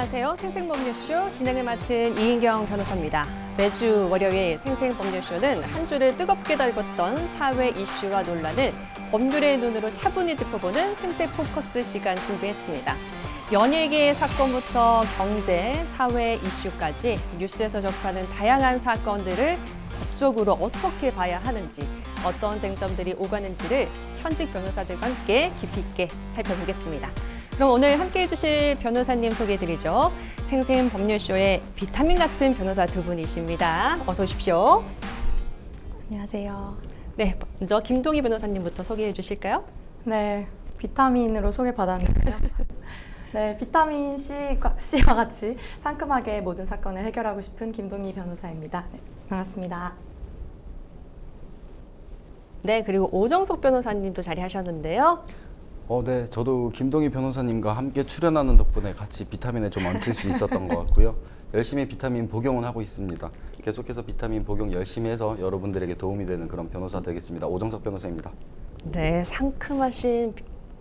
안녕하세요. 생생법률쇼 진행을 맡은 이인경 변호사입니다. 매주 월요일 생생법률쇼는 한 주를 뜨겁게 달궜던 사회 이슈와 논란을 법률의 눈으로 차분히 짚어보는 생생포커스 시간 준비했습니다. 연예계 사건부터 경제, 사회 이슈까지 뉴스에서 접하는 다양한 사건들을 법적으로 어떻게 봐야 하는지, 어떤 쟁점들이 오가는지를 현직 변호사들과 함께 깊이 있게 살펴보겠습니다. 그럼 오늘 함께해 주실 변호사님 소개해드리죠. 생생법률쇼의 비타민 같은 변호사 두 분이십니다. 어서 오십시오. 안녕하세요. 네, 먼저 김동희 변호사님부터 소개해 주실까요? 네, 비타민으로 소개받았는데요. 네, 비타민 C와 같이 상큼하게 모든 사건을 해결하고 싶은 김동희 변호사입니다. 네, 반갑습니다. 네, 그리고 오정석 변호사님도 자리하셨는데요. 네, 저도 김동희 변호사님과 함께 출연하는 덕분에 같이 비타민에 좀 얹힐 수 있었던 것 같고요. 열심히 비타민 복용은 하고 있습니다. 계속해서 비타민 복용 열심히 해서 여러분들에게 도움이 되는 그런 변호사 되겠습니다. 오정석 변호사입니다. 네, 상큼하신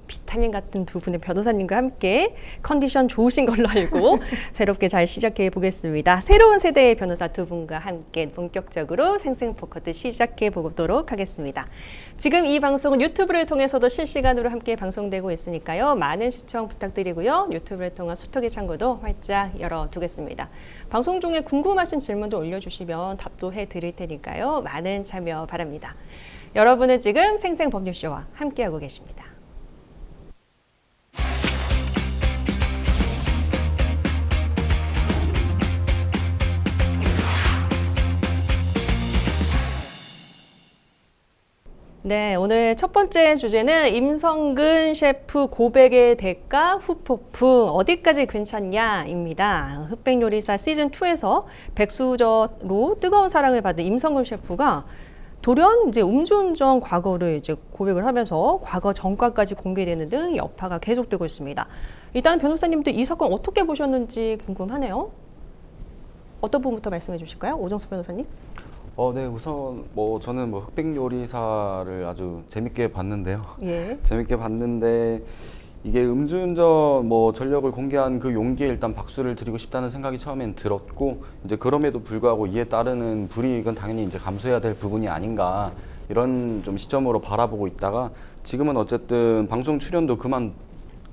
비타민 같은 두 분의 변호사님과 함께 컨디션 좋으신 걸로 알고 새롭게 잘 시작해 보겠습니다. 새로운 세대의 변호사 두 분과 함께 본격적으로 생생포커스 시작해 보도록 하겠습니다. 지금 이 방송은 유튜브를 통해서도 실시간으로 함께 방송되고 있으니까요. 많은 시청 부탁드리고요. 유튜브를 통한 소통의 창구도 활짝 열어두겠습니다. 방송 중에 궁금하신 질문도 올려주시면 답도 해드릴 테니까요. 많은 참여 바랍니다. 여러분은 지금 생생법률쇼와 함께하고 계십니다. 네, 오늘 첫 번째 주제는 임성근 셰프 고백의 대가 후폭풍 어디까지 괜찮냐입니다. 흑백요리사 시즌2에서 백수저로 뜨거운 사랑을 받은 임성근 셰프가 돌연 이제 음주운전 과거를 이제 고백을 하면서 과거 전과까지 공개되는 등 여파가 계속되고 있습니다. 일단 변호사님도 이 사건 어떻게 보셨는지 궁금하네요. 어떤 부분부터 말씀해 주실까요? 오정수 변호사님? 네, 우선 저는 흑백 요리사를 아주 재밌게 봤는데요. 예. 재밌게 봤는데 이게 음주운전 전력을 공개한 그 용기에 일단 박수를 드리고 싶다는 생각이 처음엔 들었고, 이제 그럼에도 불구하고 이에 따르는 불이익은 당연히 이제 감수해야 될 부분이 아닌가, 이런 좀 시점으로 바라보고 있다가 지금은 어쨌든 방송 출연도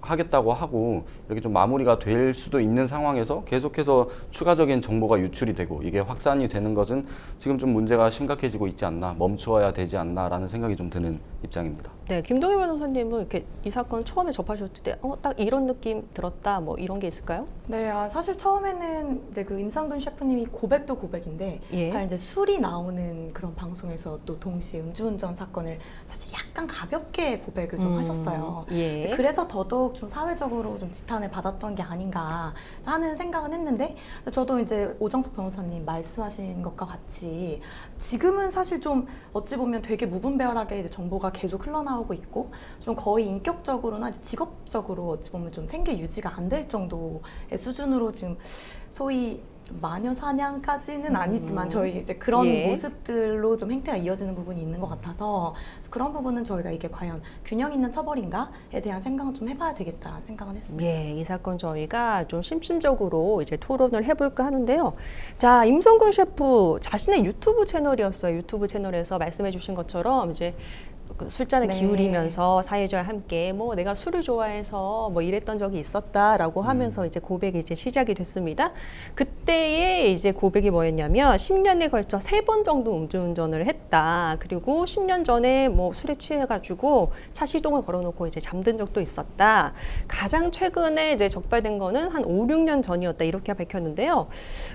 하겠다고 하고 이렇게 좀 마무리가 될 수도 있는 상황에서 계속해서 추가적인 정보가 유출이 되고 이게 확산이 되는 것은 지금 좀 문제가 심각해지고 있지 않나, 멈추어야 되지 않나라는 생각이 좀 드는 입장입니다. 네, 김동희 변호사님은 이렇게 이 사건 처음에 접하셨을 때 딱 이런 느낌 들었다, 이런 게 있을까요? 네, 사실 처음에는 이제 그 임성근 셰프님이 고백도 고백인데, 예. 잘 이제 술이 나오는 그런 방송에서 또 동시에 음주운전 사건을 사실 약간 가볍게 고백을 좀 하셨어요. 예. 이제 그래서 더더욱 좀 사회적으로 좀 지탄을 받았던 게 아닌가 하는 생각은 했는데, 저도 이제 오정석 변호사님 말씀하신 것과 같이 지금은 사실 좀 어찌 보면 되게 무분별하게 이제 정보가 계속 흘러나오고 있고, 좀 거의 인격적으로나 이제 직업적으로 어찌 보면 좀 생계 유지가 안 될 정도의 수준으로 지금 소위 마녀 사냥까지는 아니지만 저희 이제 그런 예. 모습들로 좀 행태가 이어지는 부분이 있는 것 같아서, 그런 부분은 저희가 이게 과연 균형 있는 처벌인가에 대한 생각을 좀 해봐야 되겠다라는 생각은 했습니다. 예, 이 사건 저희가 좀 심층적으로 이제 토론을 해볼까 하는데요. 자, 임성근 셰프 자신의 유튜브 채널이었어요. 유튜브 채널에서 말씀해 주신 것처럼 이제 그 술잔을 네. 기울이면서 사회자와 함께 내가 술을 좋아해서 이랬던 적이 있었다라고 하면서 이제 고백이 이제 시작이 됐습니다. 그때의 이제 고백이 뭐였냐면 10년에 걸쳐 3번 정도 음주운전을 했다. 그리고 10년 전에 술에 취해가지고 차 시동을 걸어놓고 이제 잠든 적도 있었다. 가장 최근에 이제 적발된 거는 한 5, 6년 전이었다. 이렇게 밝혔는데요.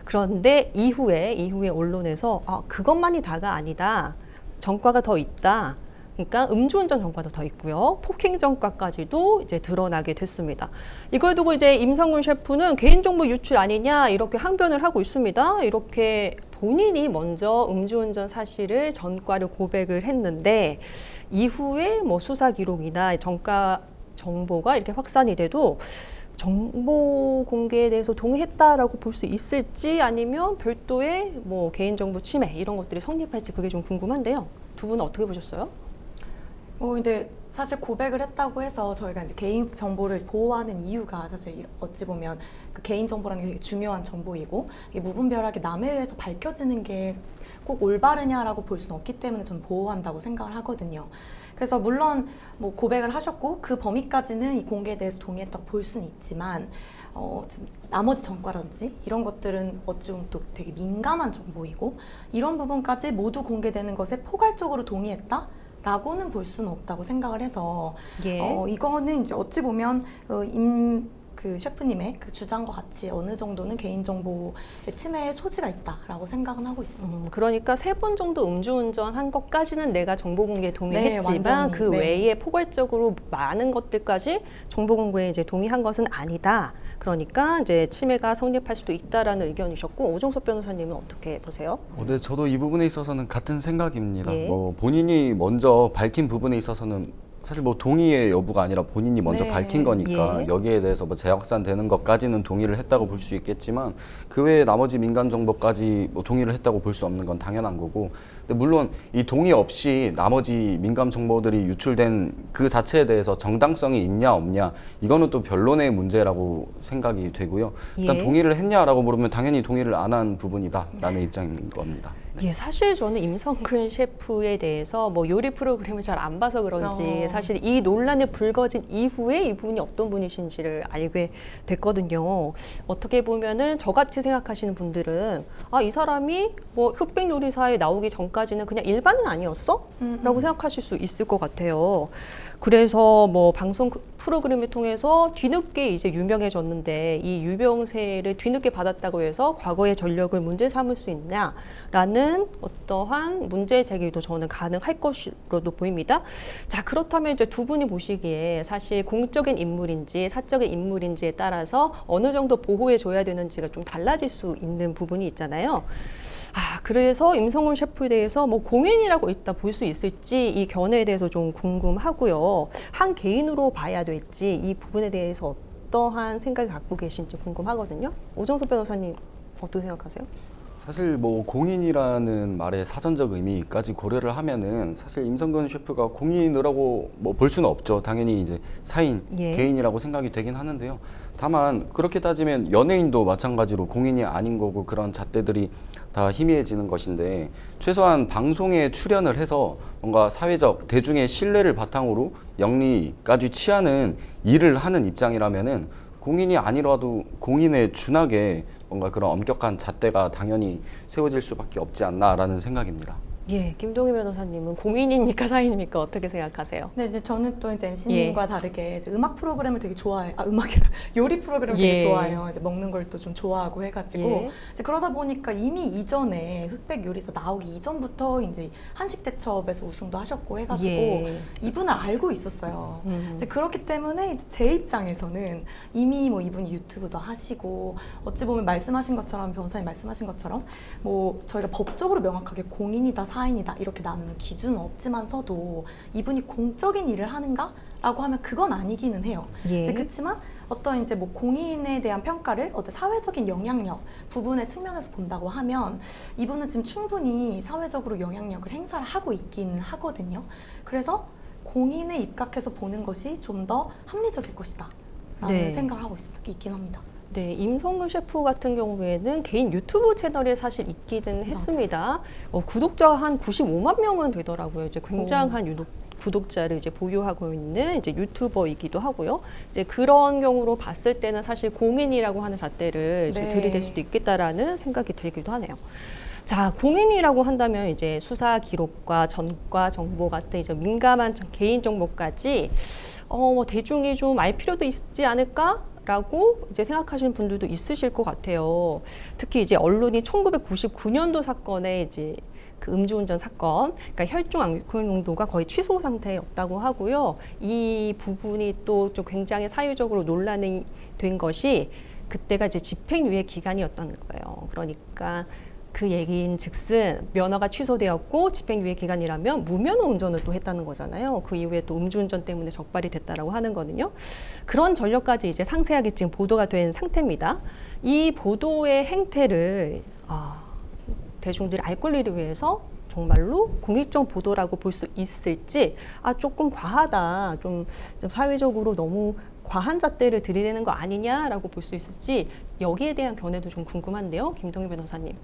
그런데 이후에 언론에서 그것만이 다가 아니다. 전과가 더 있다. 그러니까 음주운전 전과도 더 있고요. 폭행 전과까지도 이제 드러나게 됐습니다. 이걸 두고 이제 임성근 셰프는 개인정보 유출 아니냐 이렇게 항변을 하고 있습니다. 이렇게 본인이 먼저 음주운전 사실을 전과를 고백을 했는데 이후에 수사 기록이나 전과 정보가 이렇게 확산이 돼도 정보 공개에 대해서 동의했다라고 볼 수 있을지, 아니면 별도의 개인정보 침해 이런 것들이 성립할지 그게 좀 궁금한데요. 두 분은 어떻게 보셨어요? 근데 사실 고백을 했다고 해서 저희가 이제 개인 정보를 보호하는 이유가 사실 어찌 보면 그 개인 정보라는 게 되게 중요한 정보이고 이게 무분별하게 남에 의해서 밝혀지는 게 꼭 올바르냐라고 볼 수는 없기 때문에 저는 보호한다고 생각을 하거든요. 그래서 물론 뭐 고백을 하셨고 그 범위까지는 이 공개에 대해서 동의했다고 볼 수는 있지만 지금 나머지 전과라든지 이런 것들은 어찌 보면 또 되게 민감한 정보이고 이런 부분까지 모두 공개되는 것에 포괄적으로 동의했다? 라고는 볼 수는 없다고 생각을 해서 예. 이거는 이제 어찌 보면 그 셰프님의 그 주장과 같이 어느 정도는 개인정보의 침해의 소지가 있다라고 생각은 하고 있습니다. 그러니까 3번 정도 음주운전 한 것까지는 내가 정보 공개에 동의했지만 네, 완전히. 그 네. 외에 포괄적으로 많은 것들까지 정보 공개에 이제 동의한 것은 아니다. 그러니까 이제 침해가 성립할 수도 있다라는 의견이셨고 오종석 변호사님은 어떻게 보세요? 네, 저도 이 부분에 있어서는 같은 생각입니다. 예. 뭐 본인이 먼저 밝힌 부분에 있어서는 사실 뭐 동의의 여부가 아니라 본인이 먼저 네. 밝힌 거니까 예. 여기에 대해서 뭐 재확산되는 것까지는 동의를 했다고 볼 수 있겠지만 그 외에 나머지 민간 정보까지 뭐 동의를 했다고 볼 수 없는 건 당연한 거고, 근데 물론 이 동의 없이 나머지 민감 정보들이 유출된 그 자체에 대해서 정당성이 있냐 없냐 이거는 또 변론의 문제라고 생각이 되고요. 일단 예. 동의를 했냐라고 물으면 당연히 동의를 안 한 부분이다라는 입장인 겁니다. 예, 사실 저는 임성근 셰프에 대해서 뭐 요리 프로그램을 잘 안 봐서 그런지 사실 이 논란이 불거진 이후에 이분이 어떤 분이신지를 알게 됐거든요. 어떻게 보면은 저같이 생각하시는 분들은 이 사람이 뭐 흑백 요리사에 나오기 전까지는 그냥 일반은 아니었어? 라고 생각하실 수 있을 것 같아요. 그래서 뭐 방송 프로그램을 통해서 뒤늦게 이제 유명해졌는데 이 유명세를 뒤늦게 받았다고 해서 과거의 전력을 문제 삼을 수 있냐라는 어떠한 문제 제기도 저는 가능할 것으로도 보입니다. 자, 그렇다면 이제 두 분이 보시기에 사실 공적인 인물인지 사적인 인물인지에 따라서 어느 정도 보호해 줘야 되는지가 좀 달라질 수 있는 부분이 있잖아요. 그래서 임성근 셰프에 대해서 뭐 공인이라고 일단 볼 수 있을지 이 견해에 대해서 좀 궁금하고요. 한 개인으로 봐야 될지 이 부분에 대해서 어떠한 생각을 갖고 계신지 궁금하거든요. 오정석 변호사님 어떻게 생각하세요? 사실 뭐 공인이라는 말의 사전적 의미까지 고려를 하면은 사실 임성근 셰프가 공인이라고 뭐 볼 수는 없죠. 당연히 이제 사인, 예. 개인이라고 생각이 되긴 하는데요. 다만 그렇게 따지면 연예인도 마찬가지로 공인이 아닌 거고 그런 잣대들이 다 희미해지는 것인데, 최소한 방송에 출연을 해서 뭔가 사회적 대중의 신뢰를 바탕으로 영리까지 취하는 일을 하는 입장이라면은 공인이 아니라도 공인에 준하게 뭔가 그런 엄격한 잣대가 당연히 세워질 수밖에 없지 않나라는 생각입니다. 예, 김동희 변호사님은 공인입니까 사인입니까 어떻게 생각하세요? 근데 이제 저는 또 이제 MC님과 예. 다르게 이제 음악 프로그램을 되게 좋아해요. 음악이라 요리 프로그램을 되게 예. 좋아해요. 이제 먹는 걸 또 좀 좋아하고 해가지고 예. 이제 그러다 보니까 이미 이전에 흑백 요리사 나오기 이전부터 이제 한식대첩에서 우승도 하셨고 해가지고 예. 이분을 알고 있었어요. 이제 그렇기 때문에 이제 제 입장에서는 이미 뭐 이분이 유튜브도 하시고 어찌 보면 말씀하신 것처럼 변호사님 말씀하신 것처럼 뭐 저희가 법적으로 명확하게 공인이다 사인이다 이렇게 나누는 기준은 없지만서도 이분이 공적인 일을 하는가라고 하면 그건 아니기는 해요. 예. 이제 그렇지만 어떤 이제 뭐 공인에 대한 평가를 어떤 사회적인 영향력 부분의 측면에서 본다고 하면 이분은 지금 충분히 사회적으로 영향력을 행사를 하고 있긴 하거든요. 그래서 공인에 입각해서 보는 것이 좀 더 합리적일 것이다 라는 네. 생각을 하고 있긴 합니다. 네, 임성근 셰프 같은 경우에는 개인 유튜브 채널이 사실 있기는 했습니다. 구독자가 한 95만 명은 되더라고요. 이제 굉장한 구독자를 이제 보유하고 있는 이제 유튜버이기도 하고요. 이제 그런 경우로 봤을 때는 사실 공인이라고 하는 잣대를 좀 네. 들이댈 수도 있겠다라는 생각이 들기도 하네요. 자, 공인이라고 한다면 이제 수사 기록과 전과 정보 같은 이제 민감한 개인 정보까지 뭐 대중이 좀 알 필요도 있지 않을까라고 이제 생각하시는 분들도 있으실 것 같아요. 특히 이제 언론이 1999년도 사건에 이제 그 음주운전 사건, 그러니까 혈중 알코올 농도가 거의 취소 상태였다고 하고요. 이 부분이 또 좀 굉장히 사회적으로 논란이 된 것이 그때가 이제 집행유예 기간이었다는 거예요. 그러니까 그 얘기인 즉슨 면허가 취소되었고 집행유예 기간이라면 무면허 운전을 또 했다는 거잖아요. 그 이후에 또 음주운전 때문에 적발이 됐다라고 하는 거는요. 그런 전력까지 이제 상세하게 지금 보도가 된 상태입니다. 이 보도의 행태를 대중들이 알 권리를 위해서 정말로 공익적 보도라고 볼 수 있을지, 조금 과하다, 좀 사회적으로 너무 과한 잣대를 들이대는 거 아니냐라고 볼 수 있을지, 여기에 대한 견해도 좀 궁금한데요, 김동희 변호사님.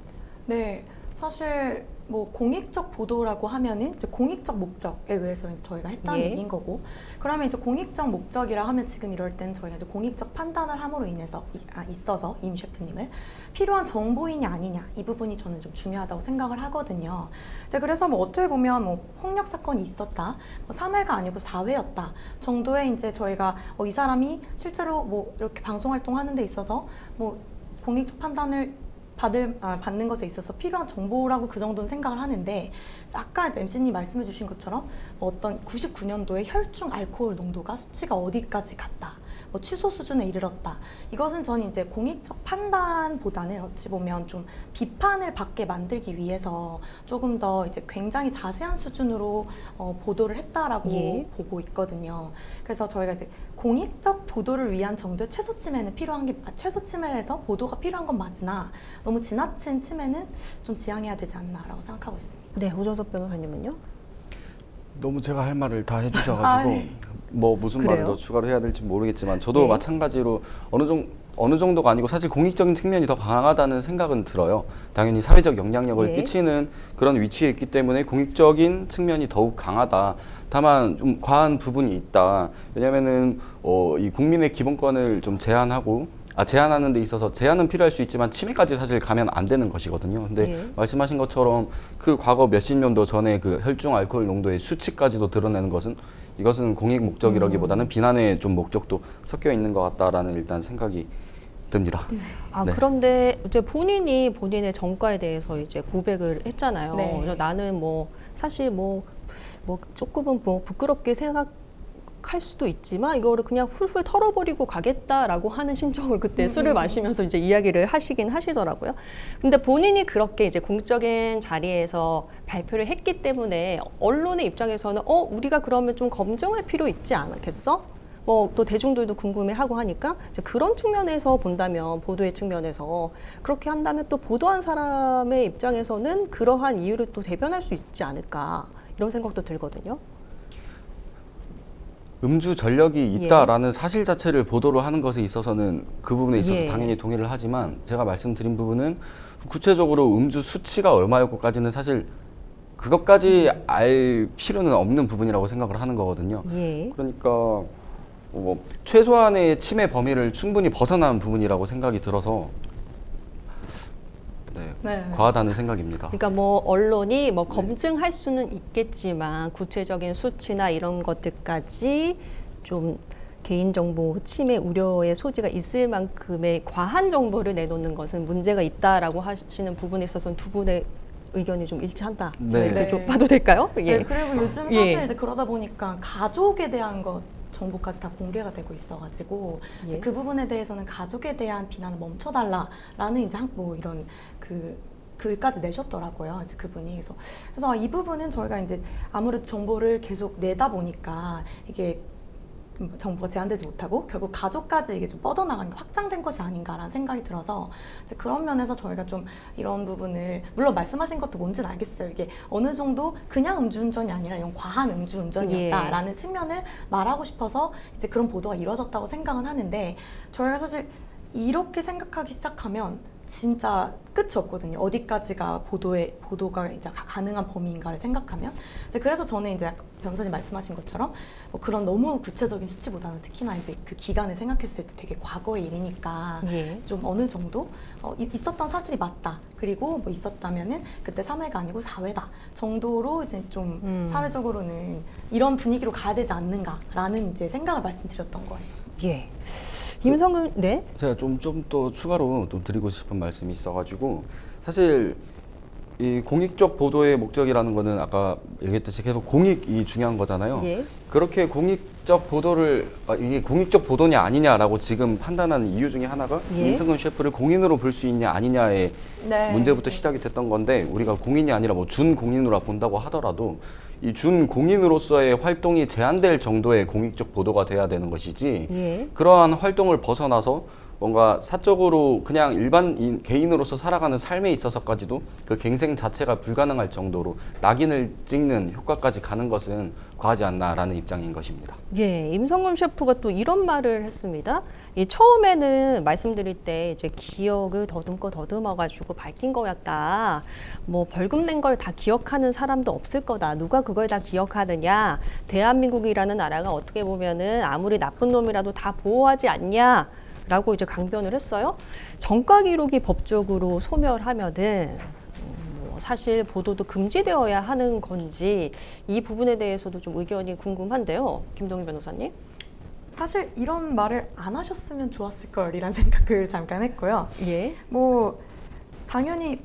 네, 사실 뭐 공익적 보도라고 하면은 이제 공익적 목적에 의해서 이제 저희가 했다는 예. 얘기인 거고, 그러면 이제 공익적 목적이라 하면 지금 이럴 때는 저희가 이제 공익적 판단을 함으로 인해서 있어서 임 셰프님을 필요한 정보이냐 아니냐, 이 부분이 저는 좀 중요하다고 생각을 하거든요. 이제 그래서 뭐 어떻게 보면 뭐 폭력 사건이 있었다, 뭐 3회가 아니고 4회였다 정도의 이제 저희가 이 사람이 실제로 뭐 이렇게 방송 활동하는 데 있어서 뭐 공익적 판단을 받는 것에 있어서 필요한 정보라고 그 정도는 생각을 하는데, 아까 이제 MC님 말씀해 주신 것처럼 어떤 99년도에 혈중 알코올 농도가 수치가 어디까지 갔다, 뭐 취소 수준에 이르렀다, 이것은 저는 이제 공익적 판단보다는 어찌 보면 좀 비판을 받게 만들기 위해서 조금 더 이제 굉장히 자세한 수준으로 보도를 했다라고 예. 보고 있거든요. 그래서 저희가 이제 공익적 보도를 위한 정도의 최소 침해는 필요한 게, 최소 침해를 해서 보도가 필요한 건 맞으나 너무 지나친 침해는 좀 지양해야 되지 않나라고 생각하고 있습니다. 네, 오정석 변호사님은요? 너무 제가 할 말을 다 해주셔가지고 아, 네. 뭐 무슨 말을 그래요? 더 추가로 해야 될지 모르겠지만, 저도 네. 마찬가지로 어느 정도가 아니고 사실 공익적인 측면이 더 강하다는 생각은 들어요. 당연히 사회적 영향력을 예. 끼치는 그런 위치에 있기 때문에 공익적인 측면이 더욱 강하다. 다만 좀 과한 부분이 있다. 왜냐면은 이 국민의 기본권을 좀 제한하는 데 있어서 제한은 필요할 수 있지만 침해까지 사실 가면 안 되는 것이거든요. 근데 예. 말씀하신 것처럼 그 과거 몇십 년도 전에 그 혈중 알코올 농도의 수치까지도 드러내는 것은, 이것은 공익 목적이라기보다는 비난의 좀 목적도 섞여 있는 것 같다라는 일단 생각이 듭니다. 네. 그런데 이제 본인이 본인의 전과에 대해서 이제 고백을 했잖아요. 네. 그래서 나는 뭐 사실 뭐 조금은 뭐 부끄럽게 생각할 수도 있지만 이거를 그냥 훌훌 털어버리고 가겠다라고 하는 심정을 그때 술을 마시면서 이제 이야기를 하시긴 하시더라고요. 근데 본인이 그렇게 이제 공적인 자리에서 발표를 했기 때문에 언론의 입장에서는 우리가 그러면 좀 검증할 필요 있지 않겠어? 뭐 또 대중들도 궁금해하고 하니까 이제 그런 측면에서 본다면, 보도의 측면에서 그렇게 한다면 또 보도한 사람의 입장에서는 그러한 이유를 또 대변할 수 있지 않을까, 이런 생각도 들거든요. 음주 전력이 있다라는 사실 자체를 보도를 하는 것에 있어서는 그 부분에 있어서 예. 당연히 동의를 하지만, 제가 말씀드린 부분은 구체적으로 음주 수치가 얼마였고까지는 사실 그것까지 알 필요는 없는 부분이라고 생각을 하는 거거든요. 예. 그러니까 뭐 최소한의 침해 범위를 충분히 벗어난 부분이라고 생각이 들어서 네. 과하다는 생각입니다. 그러니까 뭐 언론이 뭐 검증할 수는 있겠지만 구체적인 수치나 이런 것들까지 좀 개인정보 침해 우려의 소지가 있을 만큼의 과한 정보를 내놓는 것은 문제가 있다라고 하시는 부분에 있어서는 두 분의 의견이 좀 일치한다. 네. 이렇게 네. 좀 봐도 될까요? 예. 네, 그리고 요즘 사실 이제 그러다 보니까 가족에 대한 것 정보까지 다 공개가 되고 있어가지고 이제 예. 그 부분에 대해서는 가족에 대한 비난을 멈춰달라라는 이제 뭐 이런 그 글까지 내셨더라고요. 이제 그분이. 그래서 이 부분은 저희가 이제 아무래도 정보를 계속 내다 보니까 이게 정보가 제한되지 못하고 결국 가족까지 이게 좀 뻗어나가는 게 확장된 것이 아닌가라는 생각이 들어서 이제 그런 면에서 저희가 좀 이런 부분을, 물론 말씀하신 것도 뭔지는 알겠어요. 이게 어느 정도 그냥 음주운전이 아니라 이런 과한 음주운전이었다라는 측면을 말하고 싶어서 이제 그런 보도가 이루어졌다고 생각은 하는데, 저희가 사실 이렇게 생각하기 시작하면 진짜 끝이 없거든요. 어디까지가 보도가 이제 가능한 범위인가를 생각하면. 이제 그래서 저는 이제 변호사님 말씀하신 것처럼 뭐 그런 너무 구체적인 수치보다는 특히나 이제 그 기간을 생각했을 때 되게 과거의 일이니까 예. 좀 어느 정도 있었던 사실이 맞다. 그리고 뭐 있었다면은 그때 3회가 아니고 4회다 정도로 이제 좀 사회적으로는 이런 분위기로 가야 되지 않는가라는 이제 생각을 말씀드렸던 거예요. 예. 김성근, 네. 제가 좀 또 추가로 또 드리고 싶은 말씀이 있어가지고, 사실 이 공익적 보도의 목적이라는 거는 아까 얘기했듯이 계속 공익이 중요한 거잖아요. 예. 그렇게 공익적 보도를 이게 공익적 보도냐 아니냐라고 지금 판단하는 이유 중에 하나가 예. 임성근 셰프를 공인으로 볼 수 있냐 아니냐의 네. 문제부터 시작이 됐던 건데, 우리가 공인이 아니라 뭐 준공인으로 본다고 하더라도 이 준공인으로서의 활동이 제한될 정도의 공익적 보도가 돼야 되는 것이지, 예. 그러한 활동을 벗어나서 뭔가 사적으로 그냥 일반 개인으로서 살아가는 삶에 있어서까지도 그 갱생 자체가 불가능할 정도로 낙인을 찍는 효과까지 가는 것은 과하지 않나라는 입장인 것입니다. 예, 임성근 셰프가 또 이런 말을 했습니다. 이 처음에는 말씀드릴 때 이제 기억을 더듬어가지고 밝힌 거였다. 뭐 벌금 낸 걸 다 기억하는 사람도 없을 거다. 누가 그걸 다 기억하느냐. 대한민국이라는 나라가 어떻게 보면은 아무리 나쁜 놈이라도 다 보호하지 않냐. 라고 이제 강변을 했어요. 전과 기록이 법적으로 소멸하면은 사실 보도도 금지되어야 하는 건지 이 부분에 대해서도 좀 의견이 궁금한데요. 김동희 변호사님. 사실 이런 말을 안 하셨으면 좋았을 걸이란 생각을 잠깐 했고요. 예. 뭐 당연히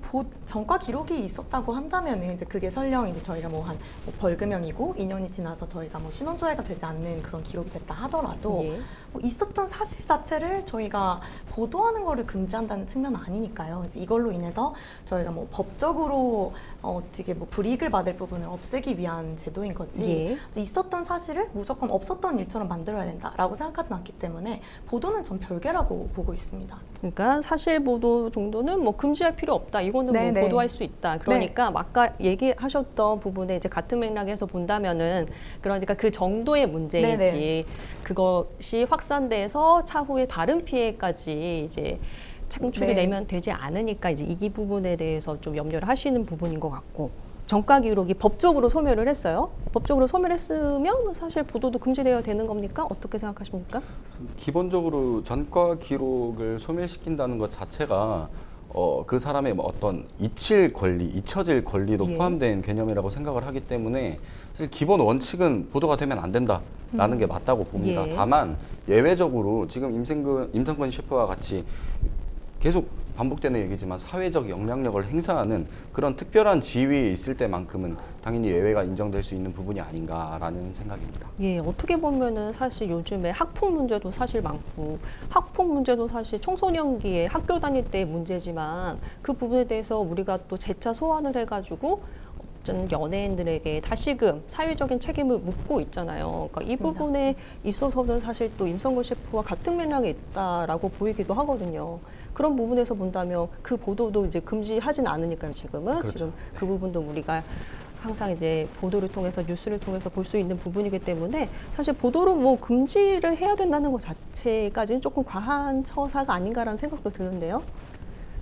전과 기록이 있었다고 한다면 이제 그게 설령 이제 저희가 뭐 한 벌금형이고 2년이 지나서 저희가 뭐 신원조회가 되지 않는 그런 기록이 됐다 하더라도 예. 뭐 있었던 사실 자체를 저희가 보도하는 거를 금지한다는 측면은 아니니까요. 이제 이걸로 인해서 저희가 뭐 법적으로 어떻게 뭐 불이익을 받을 부분을 없애기 위한 제도인 거지. 예. 있었던 사실을 무조건 없었던 일처럼 만들어야 된다라고 생각하진 않기 때문에 보도는 전 별개라고 보고 있습니다. 그러니까 사실 보도 정도는 뭐 금지할 필요 없다. 이거는 뭐 네네. 보도할 수 있다. 그러니까 아까 얘기하셨던 부분에 이제 같은 맥락에서 본다면은 그러니까 그 정도의 문제이지 네네. 그것이 확산돼서 차후에 다른 피해까지 이제 창출이 네. 되면 되지 않으니까 이제 이 부분에 대해서 좀 염려를 하시는 부분인 것 같고. 전과 기록이 법적으로 소멸을 했어요. 법적으로 소멸했으면 사실 보도도 금지되어야 되는 겁니까? 어떻게 생각하십니까? 기본적으로 전과 기록을 소멸시킨다는 것 자체가 그 사람의 뭐 어떤 잊혀질 권리도 예. 포함된 개념이라고 생각을 하기 때문에 사실 기본 원칙은 보도가 되면 안 된다라는 게 맞다고 봅니다. 예. 다만 예외적으로 지금 임성근 셰프와 같이 계속 반복되는 얘기지만 사회적 영향력을 행사하는 그런 특별한 지위에 있을 때만큼은 당연히 예외가 인정될 수 있는 부분이 아닌가라는 생각입니다. 예, 어떻게 보면은 사실 요즘에 학폭 문제도 사실 많고 학폭 문제도 사실 청소년기에 학교 다닐 때의 문제지만 그 부분에 대해서 우리가 또 재차 소환을 해가지고 어떤 연예인들에게 다시금 사회적인 책임을 묻고 있잖아요. 그러니까 이 맞습니다. 부분에 있어서는 사실 또 임성근 셰프와 같은 맥락에 있다라고 보이기도 하거든요. 그런 부분에서 본다면 그 보도도 이제 금지하진 않으니까요. 지금은 그렇죠. 지금 그 부분도 우리가 항상 이제 보도를 통해서 뉴스를 통해서 볼 수 있는 부분이기 때문에 사실 보도로 뭐 금지를 해야 된다는 것 자체까지는 조금 과한 처사가 아닌가라는 생각도 드는데요.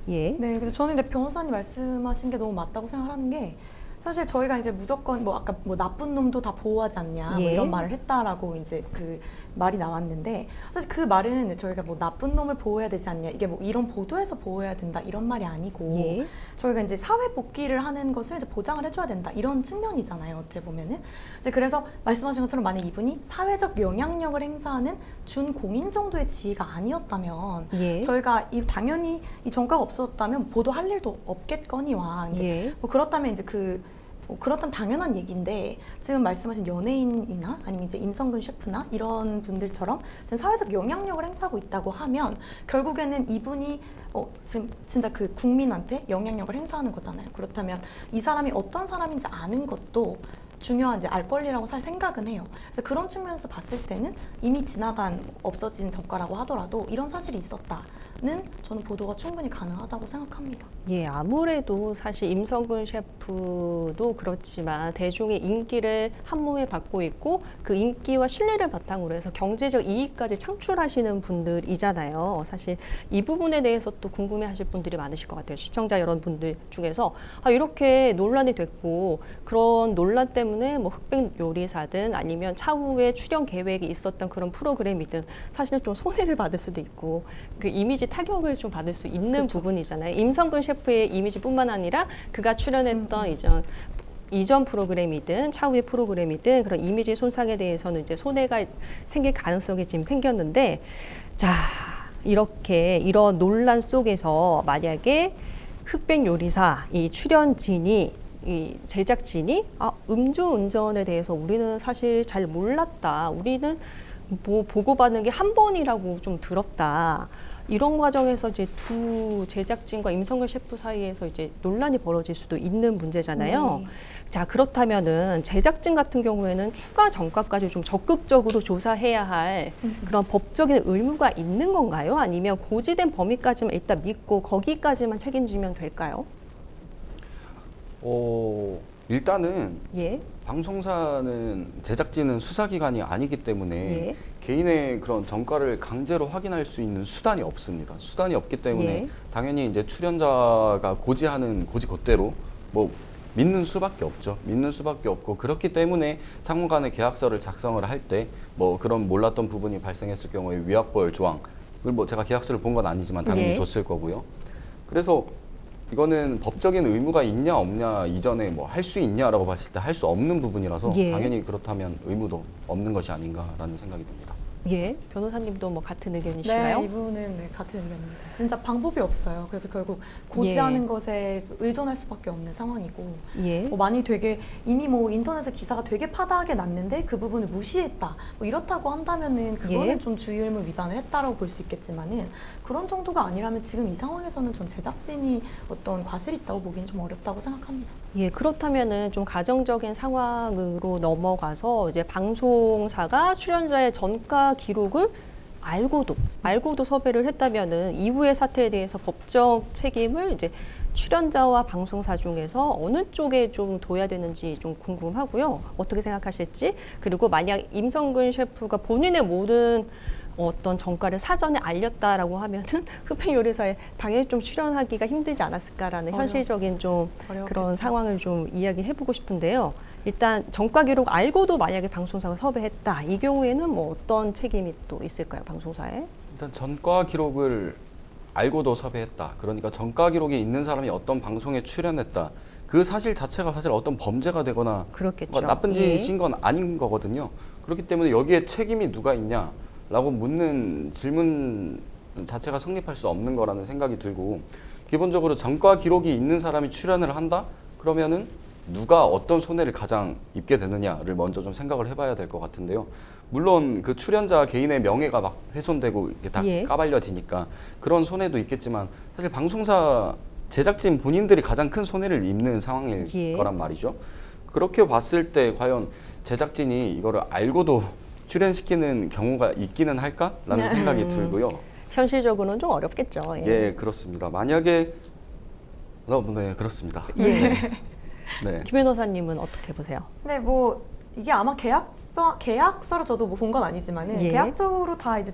예. 네, 그래서 저는 근데 변호사님 말씀하신 게 너무 맞다고 생각하는 게 사실 저희가 이제 무조건 뭐 아까 뭐 나쁜 놈도 다 보호하지 않냐 뭐 예. 이런 말을 했다라고 이제 그 말이 나왔는데 사실 그 말은 저희가 뭐 나쁜 놈을 보호해야 되지 않냐 이게 뭐 이런 보도에서 보호해야 된다 이런 말이 아니고 예. 저희가 이제 사회 복귀를 하는 것을 이제 보장을 해줘야 된다 이런 측면이잖아요. 어떻게 보면은 이제 그래서 말씀하신 것처럼 만약 이분이 사회적 영향력을 행사하는 준공인 정도의 지위가 아니었다면 예. 저희가 당연히 이 전과가 없었다면 보도할 일도 없겠거니와 근데 예. 뭐 그렇다면 이제 그렇다면 당연한 얘기인데 지금 말씀하신 연예인이나 아니면 이제 임성근 셰프나 이런 분들처럼 지금 사회적 영향력을 행사하고 있다고 하면 결국에는 이분이 지금 진짜 그 국민한테 영향력을 행사하는 거잖아요. 그렇다면 이 사람이 어떤 사람인지 아는 것도 중요한 이제 알 권리라고 살 생각은 해요. 그래서 그런 측면에서 봤을 때는 이미 지나간 없어진 전과라고 하더라도 이런 사실이 있었다는 저는 보도가 충분히 가능하다고 생각합니다. 예, 아무래도 사실 임성근 셰프도 그렇지만 대중의 인기를 한몸에 받고 있고 그 인기와 신뢰를 바탕으로 해서 경제적 이익까지 창출하시는 분들이잖아요. 사실 이 부분에 대해서 또 궁금해하실 분들이 많으실 것 같아요. 시청자 여러분들 중에서 이렇게 논란이 됐고 그런 논란 때문에 뭐 흑백 요리사든 아니면 차후에 출연 계획이 있었던 그런 프로그램이든 사실은 좀 손해를 받을 수도 있고 그 이미지 타격을 좀 받을 수 있는 그쵸. 부분이잖아요. 임성근 셰프의 이미지뿐만 아니라 그가 출연했던 이전 프로그램이든 차후의 프로그램이든 그런 이미지 손상에 대해서는 이제 손해가 생길 가능성이 지금 생겼는데 자 이렇게 이런 논란 속에서 만약에 흑백 요리사 이 출연진이 이 제작진이 음주운전에 대해서 우리는 사실 잘 몰랐다. 우리는 뭐 보고받는 게 한 번이라고 좀 들었다. 이런 과정에서 이제 두 제작진과 임성근 셰프 사이에서 이제 논란이 벌어질 수도 있는 문제잖아요. 네. 자, 그렇다면은 제작진 같은 경우에는 추가 정가까지 좀 적극적으로 조사해야 할 그런 법적인 의무가 있는 건가요? 아니면 고지된 범위까지만 일단 믿고 거기까지만 책임지면 될까요? 일단은 예. 방송사는 제작진은 수사기관이 아니기 때문에 예. 개인의 그런 정가를 강제로 확인할 수 있는 수단이 없습니다. 수단이 없기 때문에 예. 당연히 이제 출연자가 고지하는 고지 곧대로 뭐 믿는 수밖에 없죠. 믿는 수밖에 없고 그렇기 때문에 상호 간의 계약서를 작성을 할 때 뭐 그런 몰랐던 부분이 발생했을 경우에 위약벌 조항 그걸 뭐 제가 계약서를 본 건 아니지만 당연히 네. 뒀을 거고요. 그래서 이거는 법적인 의무가 있냐 없냐 이전에 뭐 할 수 있냐라고 봤을 때 할 수 없는 부분이라서 예. 당연히 그렇다면 의무도 없는 것이 아닌가라는 생각이 듭니다. 예. 변호사님도 뭐 같은 의견이신가요? 네, 이 부분은 네, 같은 의견입니다. 진짜 방법이 없어요. 그래서 결국 고지하는 예. 것에 의존할 수밖에 없는 상황이고 예. 많이 되게 이미 뭐 인터넷에 기사가 되게 파다하게 났는데 그 부분을 무시했다. 뭐 이렇다고 한다면은 그거는 예. 좀 주의의무 위반을 했다라고 볼 수 있겠지만은 그런 정도가 아니라면 지금 이 상황에서는 전 제작진이 어떤 과실이 있다고 보기엔 좀 어렵다고 생각합니다. 예, 그렇다면은 좀 가정적인 상황으로 넘어가서 이제 방송사가 출연자의 전가 기록을 알고도 섭외를 했다면은 이후의 사태에 대해서 법적 책임을 이제 출연자와 방송사 중에서 어느 쪽에 좀 둬야 되는지 좀 궁금하고요. 어떻게 생각하실지. 그리고 만약 임성근 셰프가 본인의 모든 어떤 정가를 사전에 알렸다라고 하면은 흑백 요리사에 당연히 좀 출연하기가 힘들지 않았을까라는 현실적인 좀 그런 어려웠겠죠. 상황을 좀 이야기해보고 싶은데요. 일단 정가 기록 알고도 만약에 방송사가 섭외했다. 이 경우에는 뭐 어떤 책임이 또 있을까요, 방송사에? 일단 전과 기록을 알고도 섭외했다. 그러니까 전과 기록이 있는 사람이 어떤 방송에 출연했다. 그 사실 자체가 사실 어떤 범죄가 되거나 그렇겠죠. 뭔가 나쁜 예. 짓인 건 아닌 거거든요. 그렇기 때문에 여기에 책임이 누가 있냐라고 묻는 질문 자체가 성립할 수 없는 거라는 생각이 들고 기본적으로 전과 기록이 있는 사람이 출연을 한다? 그러면은 누가 어떤 손해를 가장 입게 되느냐를 먼저 좀 생각을 해봐야 될 것 같은데요. 물론 그 출연자 개인의 명예가 막 훼손되고 이게 다 예. 까발려지니까 그런 손해도 있겠지만 사실 방송사 제작진 본인들이 가장 큰 손해를 입는 상황일 예. 거란 말이죠. 그렇게 봤을 때 과연 제작진이 이거를 알고도 출연시키는 경우가 있기는 할까라는 생각이 들고요. 현실적으로는 좀 어렵겠죠. 예, 그렇습니다. 만약에 네, 그렇습니다. 예. 네. 김 변호사님은 어떻게 보세요? 네, 뭐 이게 아마 계약서를 저도 뭐 본 건 아니지만은 예. 계약적으로 다 이제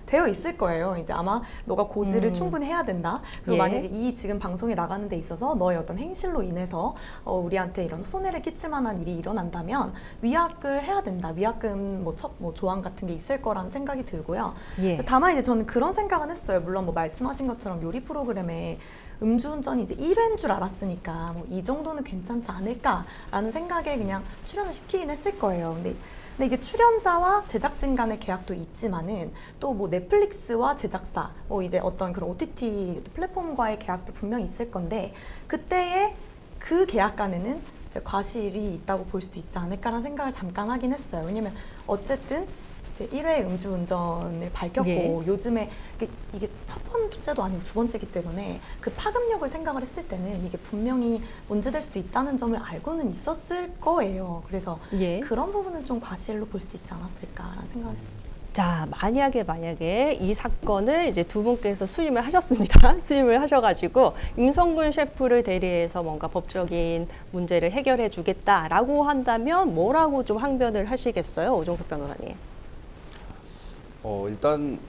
되어 있을 거예요. 이제 아마 너가 고지를 충분히 해야 된다. 그리고 예. 만약에 이 지금 방송에 나가는 데 있어서 너의 어떤 행실로 인해서 우리한테 이런 손해를 끼칠 만한 일이 일어난다면 위약을 해야 된다. 위약금 뭐 조항 같은 게 있을 거라는 생각이 들고요. 예. 다만 이제 저는 그런 생각은 했어요. 물론 뭐 말씀하신 것처럼 요리 프로그램에 음주운전이 이제 1회인 줄 알았으니까 뭐 이 정도는 괜찮지 않을까라는 생각에 그냥 출연을 시키긴 했을 거예요. 근데 이게 출연자와 제작진 간의 계약도 있지만은 또 뭐 넷플릭스와 제작사, 뭐 이제 어떤 그런 OTT 플랫폼과의 계약도 분명히 있을 건데 그때의 그 계약간에는 이제 과실이 있다고 볼 수도 있지 않을까라는 생각을 잠깐 하긴 했어요. 왜냐면 어쨌든 이제 1회 음주운전을 밝혔고 예. 요즘에 이게 첫 번째도 아니고 두 번째이기 때문에 그 파급력을 생각을 했을 때는 이게 분명히 문제될 수도 있다는 점을 알고는 있었을 거예요. 그래서 예. 그런 부분은 좀 과실로 볼 수도 있지 않았을까라는 생각을 했습니다. 자, 만약에 이 사건을 이제 두 분께서 수임을 하셨습니다. 수임을 하셔가지고 임성근 셰프를 대리해서 뭔가 법적인 문제를 해결해 주겠다라고 한다면 뭐라고 좀 항변을 하시겠어요, 오종석 변호사님? 일단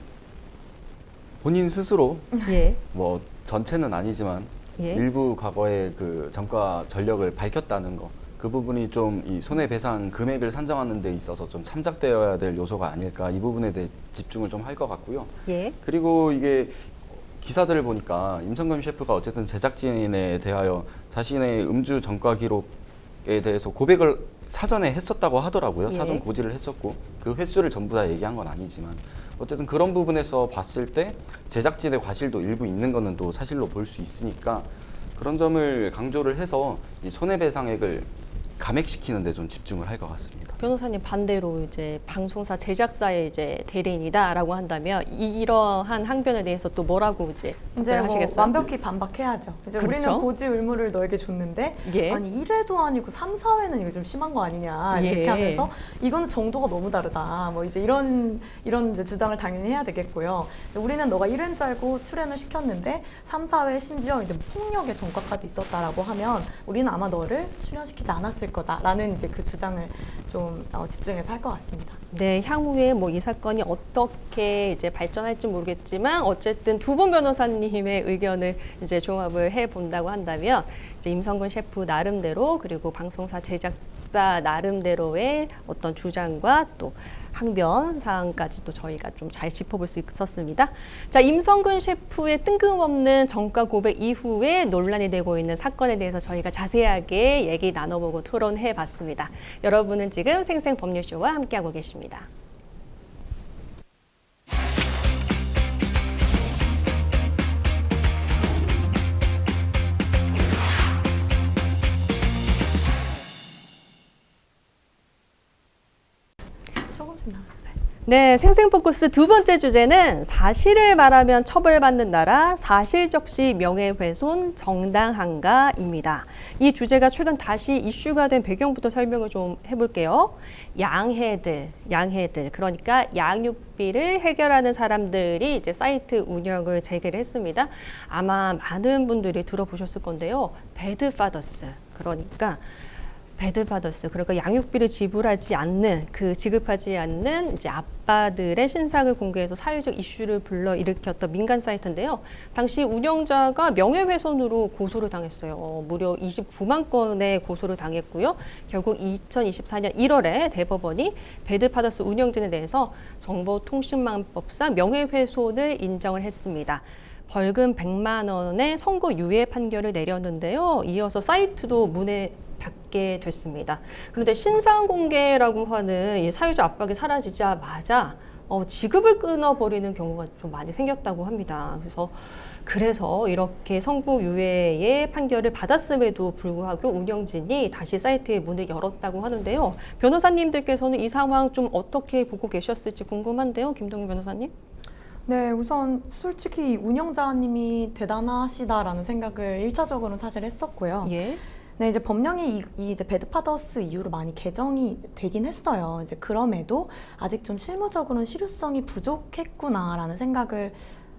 본인 스스로 예, 뭐 전체는 아니지만 예. 일부 과거의 그 전과 전력을 밝혔다는 거, 그 부분이 좀 이 손해배상 금액을 산정하는 데 있어서 좀 참작되어야 될 요소가 아닐까, 이 부분에 대해 집중을 좀 할 것 같고요. 예, 그리고 이게 기사들을 보니까 임성근 셰프가 어쨌든 제작진에 대하여 자신의 음주 전과 기록에 대해서 고백을 사전에 했었다고 하더라고요. 예. 사전 고지를 했었고 그 횟수를 전부 다 얘기한 건 아니지만 어쨌든 그런 부분에서 봤을 때 제작진의 과실도 일부 있는 거는 또 사실로 볼 수 있으니까 그런 점을 강조를 해서 이 손해배상액을 감액시키는 데 좀 집중을 할 것 같습니다. 변호사님 반대로 이제 방송사 제작사의 이제 대리인이다라고 한다면 이러한 항변에 대해서 또 뭐라고 이제 이제 뭐 하시겠어요? 완벽히 반박해야죠. 이제 그렇죠. 우리는 고지 의무를 너에게 줬는데 예. 아니 1회도 아니고 3, 4회는 이거 좀 심한 거 아니냐 이렇게 예. 하면서 이거는 정도가 너무 다르다. 뭐 이제 이런 이제 주장을 당연히 해야 되겠고요. 이제 우리는 너가 1회인 줄 알고 출연을 시켰는데 3, 4회 심지어 이제 폭력의 전과까지 있었다라고 하면 우리는 아마 너를 출연시키지 않았을 거다라는 이제 그 주장을 좀 집중해서 할 것 같습니다. 네, 향후에 뭐 이 사건이 어떻게 이제 발전할지 모르겠지만 어쨌든 두 분 변호사님의 의견을 이제 종합을 해 본다고 한다면 이제 임성근 셰프 나름대로 그리고 방송사 제작사 나름대로의 어떤 주장과 또 항변 사항까지도 저희가 좀 잘 짚어볼 수 있었습니다. 자, 임성근 셰프의 뜬금없는 전가 고백 이후에 논란이 되고 있는 사건에 대해서 저희가 자세하게 얘기 나눠보고 토론해 봤습니다. 여러분은 지금 생생법률쇼와 함께하고 계십니다. 조금씩 나. 네, 생생포커스 두 번째 주제는 사실을 말하면 처벌받는 나라, 사실적시 명예훼손 정당한가입니다. 이 주제가 최근 다시 이슈가 된 배경부터 설명을 좀 해볼게요. 양해들, 그러니까 양육비를 해결하는 사람들이 이제 사이트 운영을 재개를 했습니다. 아마 많은 분들이 들어보셨을 건데요. 배드파더스, 그러니까 양육비를 지불하지 않는 지급하지 않는 이제 아빠들의 신상을 공개해서 사회적 이슈를 불러일으켰던 민간 사이트인데요. 당시 운영자가 명예훼손으로 고소를 당했어요. 무려 29만 건의 고소를 당했고요. 결국 2024년 1월에 대법원이 배드파더스 운영진에 대해서 정보통신망법상 명예훼손을 인정을 했습니다. 벌금 100만 원의 선고유예 판결을 내렸는데요. 이어서 사이트도 문에 닫게 됐습니다. 그런데 신상 공개라고 하는 이 사회적 압박이 사라지자마자 지급을 끊어버리는 경우가 좀 많이 생겼다고 합니다. 그래서 이렇게 선고유예의 판결을 받았음에도 불구하고 운영진이 다시 사이트의 문을 열었다고 하는데요. 변호사님들께서는 이 상황 좀 어떻게 보고 계셨을지 궁금한데요. 김동희 변호사님? 네, 우선 솔직히 운영자님이 대단하시다라는 생각을 1차적으로는 사실 했었고요. 예. 네, 이제 법령이 이제 배드파더스 이후로 많이 개정이 되긴 했어요. 이제 그럼에도 아직 좀 실무적으로는 실효성이 부족했구나라는 생각을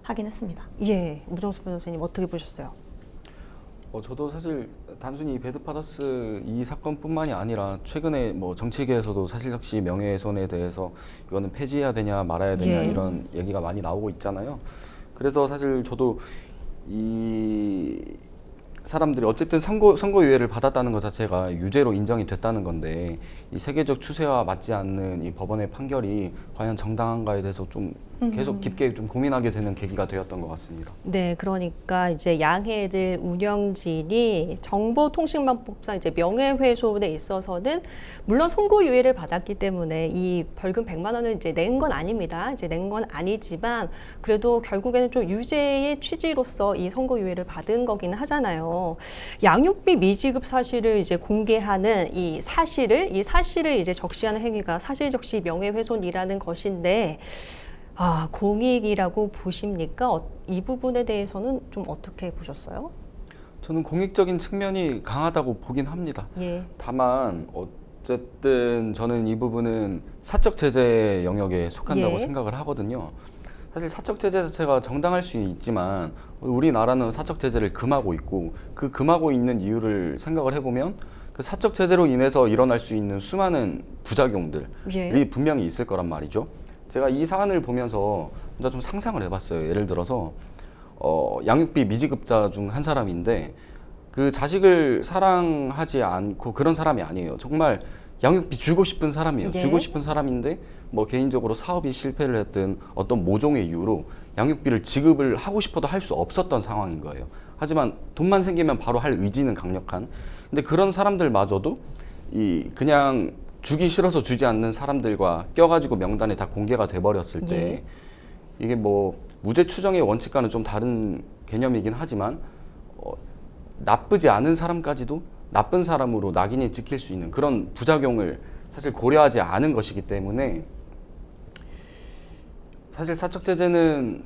하긴 했습니다. 예, 무정수 변호사님 어떻게 보셨어요? 저도 사실 단순히 배드파더스 이 사건뿐만이 아니라 최근에 뭐 정치계에서도 사실적시 명예훼손에 대해서 이거는 폐지해야 되냐 말아야 되냐 예. 이런 얘기가 많이 나오고 있잖아요. 그래서 사실 저도 이 사람들이 어쨌든 선고유예를 받았다는 것 자체가 유죄로 인정이 됐다는 건데 이 세계적 추세와 맞지 않는 이 법원의 판결이 과연 정당한가에 대해서 좀 계속 깊게 좀 고민하게 되는 계기가 되었던 것 같습니다. 네, 그러니까 이제 양해들 운영진이 정보통신망법상 이제 명예훼손에 있어서는 물론 선고유예를 받았기 때문에 이 벌금 100만 원을 이제 낸 건 아닙니다. 이제 낸 건 아니지만 그래도 결국에는 좀 유죄의 취지로서 이 선고유예를 받은 거기는 하잖아요. 양육비 미지급 사실을 이제 공개하는 이 사실을 이제 적시하는 행위가 사실적시 명예훼손이라는 것인데. 공익이라고 보십니까? 이 부분에 대해서는 좀 어떻게 보셨어요? 저는 공익적인 측면이 강하다고 보긴 합니다. 예. 다만 어쨌든 저는 이 부분은 사적 제재 영역에 속한다고 예. 생각을 하거든요. 사실 사적 제재 자체가 정당할 수 있지만 우리나라는 사적 제재를 금하고 있고 그 금하고 있는 이유를 생각을 해보면 그 사적 제재로 인해서 일어날 수 있는 수많은 부작용들이 예. 분명히 있을 거란 말이죠. 제가 이 사안을 보면서 혼자 좀 상상을 해봤어요. 예를 들어서 양육비 미지급자 중 한 사람인데 그 자식을 사랑하지 않고 그런 사람이 아니에요. 정말 양육비 주고 싶은 사람이에요. 네. 주고 싶은 사람인데 뭐 개인적으로 사업이 실패를 했든 어떤 모종의 이유로 양육비를 지급을 하고 싶어도 할 수 없었던 상황인 거예요. 하지만 돈만 생기면 바로 할 의지는 강력한. 근데 그런 사람들마저도 그냥 주기 싫어서 주지 않는 사람들과 껴가지고 명단에 다 공개가 돼버렸을 때 예. 이게 뭐 무죄 추정의 원칙과는 좀 다른 개념이긴 하지만 나쁘지 않은 사람까지도 나쁜 사람으로 낙인이 찍힐 수 있는 그런 부작용을 사실 고려하지 않은 것이기 때문에 사실 사적 제재는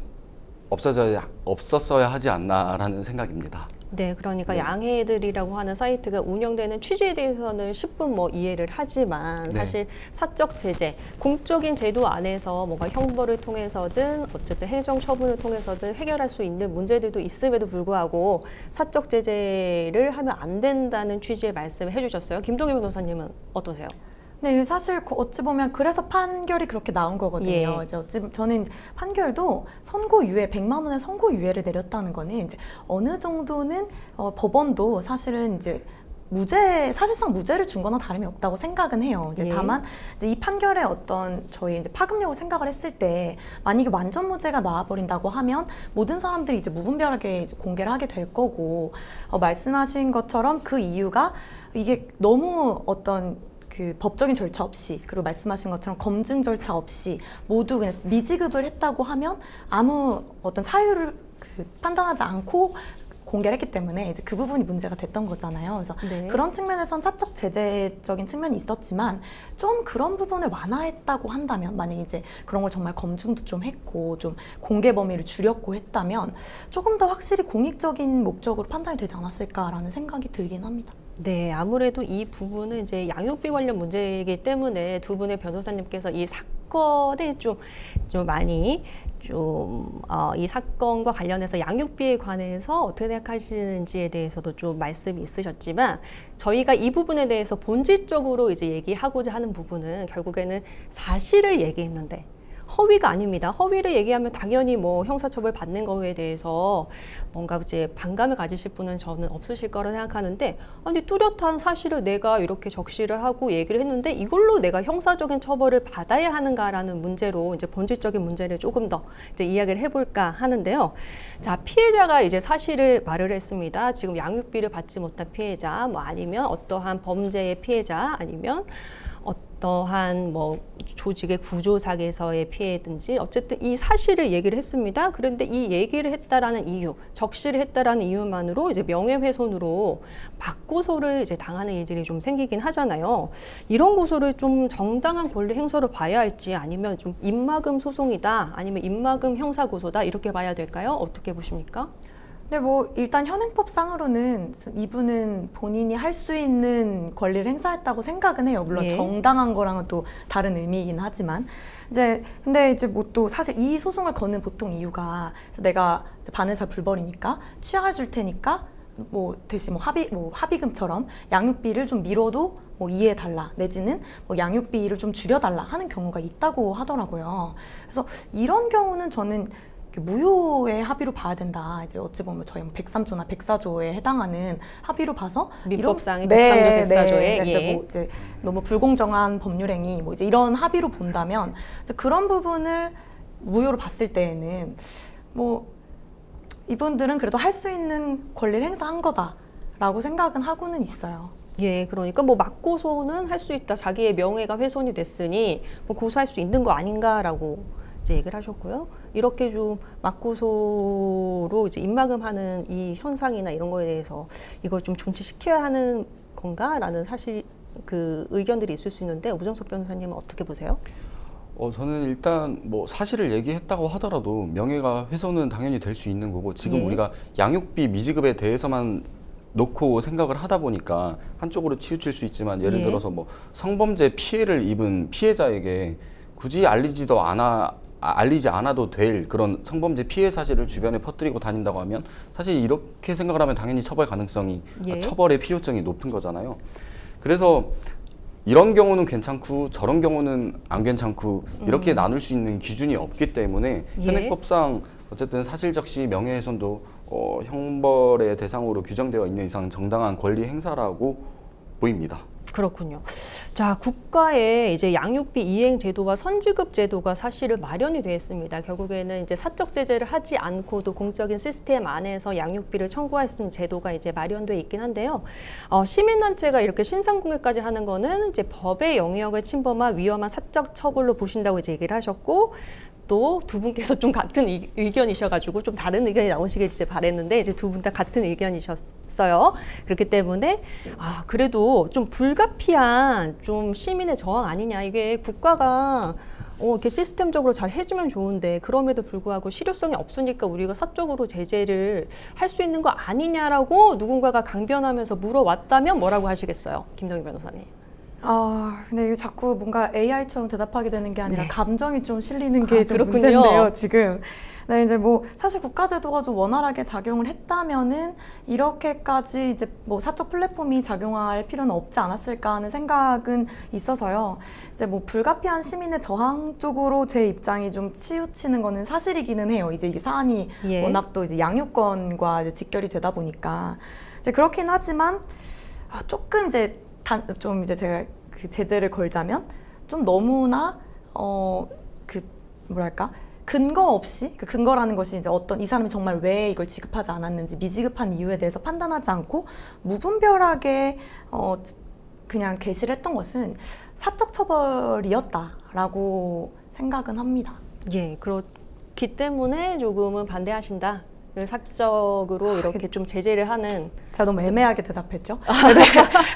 없었어야 하지 않나라는 생각입니다. 네, 그러니까 네. 양해들이라고 하는 사이트가 운영되는 취지에 대해서는 10분 뭐 이해를 하지만 네. 사실 사적 제재, 공적인 제도 안에서 뭔가 형벌을 통해서든 어쨌든 행정 처분을 통해서든 해결할 수 있는 문제들도 있음에도 불구하고 사적 제재를 하면 안 된다는 취지의 말씀을 해주셨어요. 김동희 변호사님은 어떠세요? 네, 사실 어찌 보면 그래서 판결이 그렇게 나온 거거든요. 예. 이제 저는 판결도 선고유예 100만 원의 선고유예를 내렸다는 거는 이제 어느 정도는 법원도 사실은 이제 사실상 무죄를 준 거나 다름이 없다고 생각은 해요. 이제 예. 다만 이제 이 판결의 어떤 저희 이제 파급력을 생각을 했을 때 만약에 완전 무죄가 나와버린다고 하면 모든 사람들이 이제 무분별하게 이제 공개를 하게 될 거고 말씀하신 것처럼 그 이유가 이게 너무 어떤 그 법적인 절차 없이 그리고 말씀하신 것처럼 검증 절차 없이 모두 그냥 미지급을 했다고 하면 아무 어떤 사유를 판단하지 않고 공개를 했기 때문에 이제 그 부분이 문제가 됐던 거잖아요. 그래서 네. 그런 측면에선 사적 제재적인 측면이 있었지만 좀 그런 부분을 완화했다고 한다면 만약에 이제 그런 걸 정말 검증도 좀 했고 좀 공개 범위를 줄였고 했다면 조금 더 확실히 공익적인 목적으로 판단이 되지 않았을까라는 생각이 들긴 합니다. 네, 아무래도 이 부분은 이제 양육비 관련 문제이기 때문에 두 분의 변호사님께서 이 사건에 좀 많이 이 사건과 관련해서 양육비에 관해서 어떻게 생각하시는지에 대해서도 좀 말씀이 있으셨지만 저희가 이 부분에 대해서 본질적으로 이제 얘기하고자 하는 부분은 결국에는 사실을 얘기했는데 허위가 아닙니다. 허위를 얘기하면 당연히 뭐 형사처벌 받는 거에 대해서 뭔가 이제 반감을 가지실 분은 저는 없으실 거라 생각하는데 아니 뚜렷한 사실을 내가 이렇게 적시를 하고 얘기를 했는데 이걸로 내가 형사적인 처벌을 받아야 하는가라는 문제로 이제 본질적인 문제를 조금 더 이제 이야기를 해볼까 하는데요. 자, 피해자가 이제 사실을 말을 했습니다. 지금 양육비를 받지 못한 피해자, 뭐 아니면 어떠한 범죄의 피해자, 아니면 어떠한 뭐 조직의 구조상에서의 피해든지 어쨌든 이 사실을 얘기를 했습니다. 그런데 이 얘기를 했다라는 이유, 적시를 했다라는 이유만으로 이제 명예훼손으로 맞고소를 이제 당하는 일들이 좀 생기긴 하잖아요. 이런 고소를 좀 정당한 권리 행사로 봐야 할지 아니면 좀 입막음 소송이다, 아니면 입막음 형사 고소다 이렇게 봐야 될까요? 어떻게 보십니까? 네, 뭐 일단 현행법상으로는 이분은 본인이 할 수 있는 권리를 행사했다고 생각은 해요. 물론 예. 정당한 거랑은 또 다른 의미이긴 하지만 근데 이제 뭐 또 사실 이 소송을 거는 보통 이유가 내가 이제 반의사 불벌이니까 취하해 줄 테니까 뭐 대신 뭐 합의금처럼 양육비를 좀 미뤄도 뭐 이해해 달라 내지는 뭐 양육비를 좀 줄여 달라 하는 경우가 있다고 하더라고요. 그래서 이런 경우는 저는 무효의 합의로 봐야 된다. 이제 어찌 보면 저희 103조나 104조에 해당하는 합의로 봐서 민법상의 네, 103조 104조에 네, 예. 뭐 이제 너무 불공정한 법률행위 뭐 이제 이런 합의로 본다면 이제 그런 부분을 무효로 봤을 때에는 뭐 이분들은 그래도 할 수 있는 권리를 행사한 거다라고 생각은 하고는 있어요. 예, 그러니까 뭐 맞고소는 할 수 있다. 자기의 명예가 훼손이 됐으니 뭐 고소할 수 있는 거 아닌가라고 이제 얘기를 하셨고요. 이렇게 좀 맞고소로 이제 입막음하는 이 현상이나 이런 거에 대해서 이걸 좀 종치시켜야 하는 건가라는 사실 그 의견들이 있을 수 있는데 우정석 변호사님은 어떻게 보세요? 저는 일단 뭐 사실을 얘기했다고 하더라도 명예가 훼손은 당연히 될 수 있는 거고 지금 예. 우리가 양육비 미지급에 대해서만 놓고 생각을 하다 보니까 한쪽으로 치우칠 수 있지만 예를 예. 들어서 뭐 성범죄 피해를 입은 피해자에게 굳이 알리지 않아도 될 그런 성범죄 피해 사실을 주변에 퍼뜨리고 다닌다고 하면 사실 이렇게 생각을 하면 당연히 처벌 가능성이 예. 처벌의 필요성이 높은 거잖아요. 그래서 이런 경우는 괜찮고 저런 경우는 안 괜찮고 이렇게 나눌 수 있는 기준이 없기 때문에 예. 현행법상 어쨌든 사실적시 명예훼손도 형벌의 대상으로 규정되어 있는 이상 정당한 권리 행사라고 보입니다. 그렇군요. 자, 국가에 이제 양육비 이행 제도와 선지급 제도가 사실은 마련이 되어 있습니다. 결국에는 이제 사적 제재를 하지 않고도 공적인 시스템 안에서 양육비를 청구할 수 있는 제도가 이제 마련되어 있긴 한데요. 시민단체가 이렇게 신상공개까지 하는 거는 이제 법의 영역을 침범한 위험한 사적 처벌로 보신다고 이제 얘기를 하셨고, 또 두 분께서 좀 같은 의견이셔가지고 좀 다른 의견이 나오시길 이제 바랬는데 이제 두 분 다 같은 의견이셨어요. 그렇기 때문에 그래도 좀 불가피한 좀 시민의 저항 아니냐. 이게 국가가 이렇게 시스템적으로 잘 해주면 좋은데 그럼에도 불구하고 실효성이 없으니까 우리가 사적으로 제재를 할 수 있는 거 아니냐라고 누군가가 강변하면서 물어왔다면 뭐라고 하시겠어요, 김정희 변호사님? 근데 이게 자꾸 뭔가 AI처럼 대답하게 되는 게 아니라 네. 감정이 좀 실리는 게 좀 그렇군요. 문제인데요, 지금. 네, 이제 뭐 사실 국가제도가 좀 원활하게 작용을 했다면은 이렇게까지 이제 뭐 사적 플랫폼이 작용할 필요는 없지 않았을까 하는 생각은 있어서요. 이제 뭐 불가피한 시민의 저항 쪽으로 제 입장이 좀 치우치는 거는 사실이기는 해요. 이제 이게 사안이 예. 워낙 또 이제 양육권과 이제 직결이 되다 보니까 이제 그렇긴 하지만 조금 이제 좀 이제 제가 그 제재를 걸자면 좀 너무나 그 뭐랄까 근거 없이 그 근거라는 것이 이제 어떤 이 사람이 정말 왜 이걸 지급하지 않았는지 미지급한 이유에 대해서 판단하지 않고 무분별하게 그냥 게시를 했던 것은 사적 처벌이었다라고 생각은 합니다. 예, 그렇기 때문에 조금은 반대하신다. 그 사적으로 이렇게 좀 제재를 하는. 제가 너무 애매하게 대답했죠.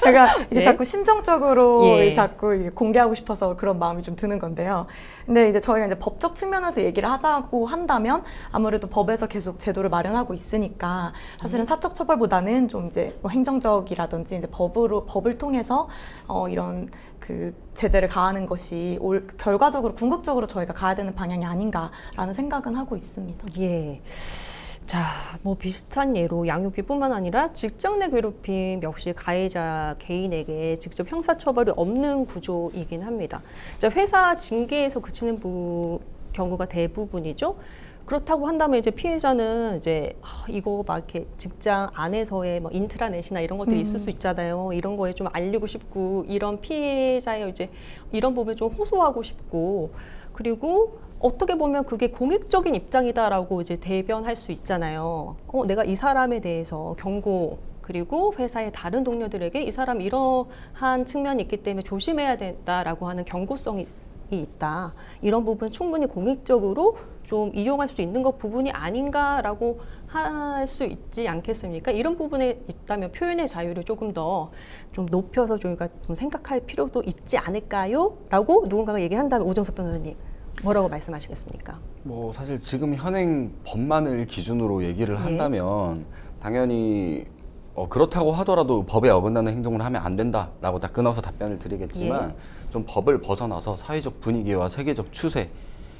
제가 이게 네. 자꾸 심정적으로 예. 자꾸 이게 공개하고 싶어서 그런 마음이 좀 드는 건데요. 근데 이제 저희가 이제 법적 측면에서 얘기를 하자고 한다면 아무래도 법에서 계속 제도를 마련하고 있으니까 사실은 사적 처벌보다는 좀 이제 뭐 행정적이라든지 이제 법을 통해서 이런 그 제재를 가하는 것이 결과적으로 궁극적으로 저희가 가야 되는 방향이 아닌가라는 생각은 하고 있습니다. 예. 자, 뭐 비슷한 예로 양육비뿐만 아니라 직장 내 괴롭힘 역시 가해자 개인에게 직접 형사처벌이 없는 구조이긴 합니다. 자, 회사 징계에서 그치는 경우가 대부분이죠. 그렇다고 한다면 이제 피해자는 이제 이거 막 이렇게 직장 안에서의 뭐 인트라넷이나 이런 것들이 있을 수 있잖아요. 이런 거에 좀 알리고 싶고 이런 피해자의 이제 이런 부분을 좀 호소하고 싶고 그리고 어떻게 보면 그게 공익적인 입장이다라고 이제 대변할 수 있잖아요. 내가 이 사람에 대해서 경고 그리고 회사의 다른 동료들에게 이 사람 이러한 측면이 있기 때문에 조심해야 된다라고 하는 경고성이 있다. 이런 부분 충분히 공익적으로 좀 이용할 수 있는 것 부분이 아닌가라고 할 수 있지 않겠습니까? 이런 부분에 있다면 표현의 자유를 조금 더 좀 높여서 저희가 좀 생각할 필요도 있지 않을까요? 라고 누군가가 얘기한다면 오정석 변호사님 뭐라고 말씀하시겠습니까? 뭐 사실 지금 현행 법만을 기준으로 얘기를 한다면 당연히 그렇다고 하더라도 법에 어긋나는 행동을 하면 안 된다라고 딱 끊어서 답변을 드리겠지만 좀 법을 벗어나서 사회적 분위기와 세계적 추세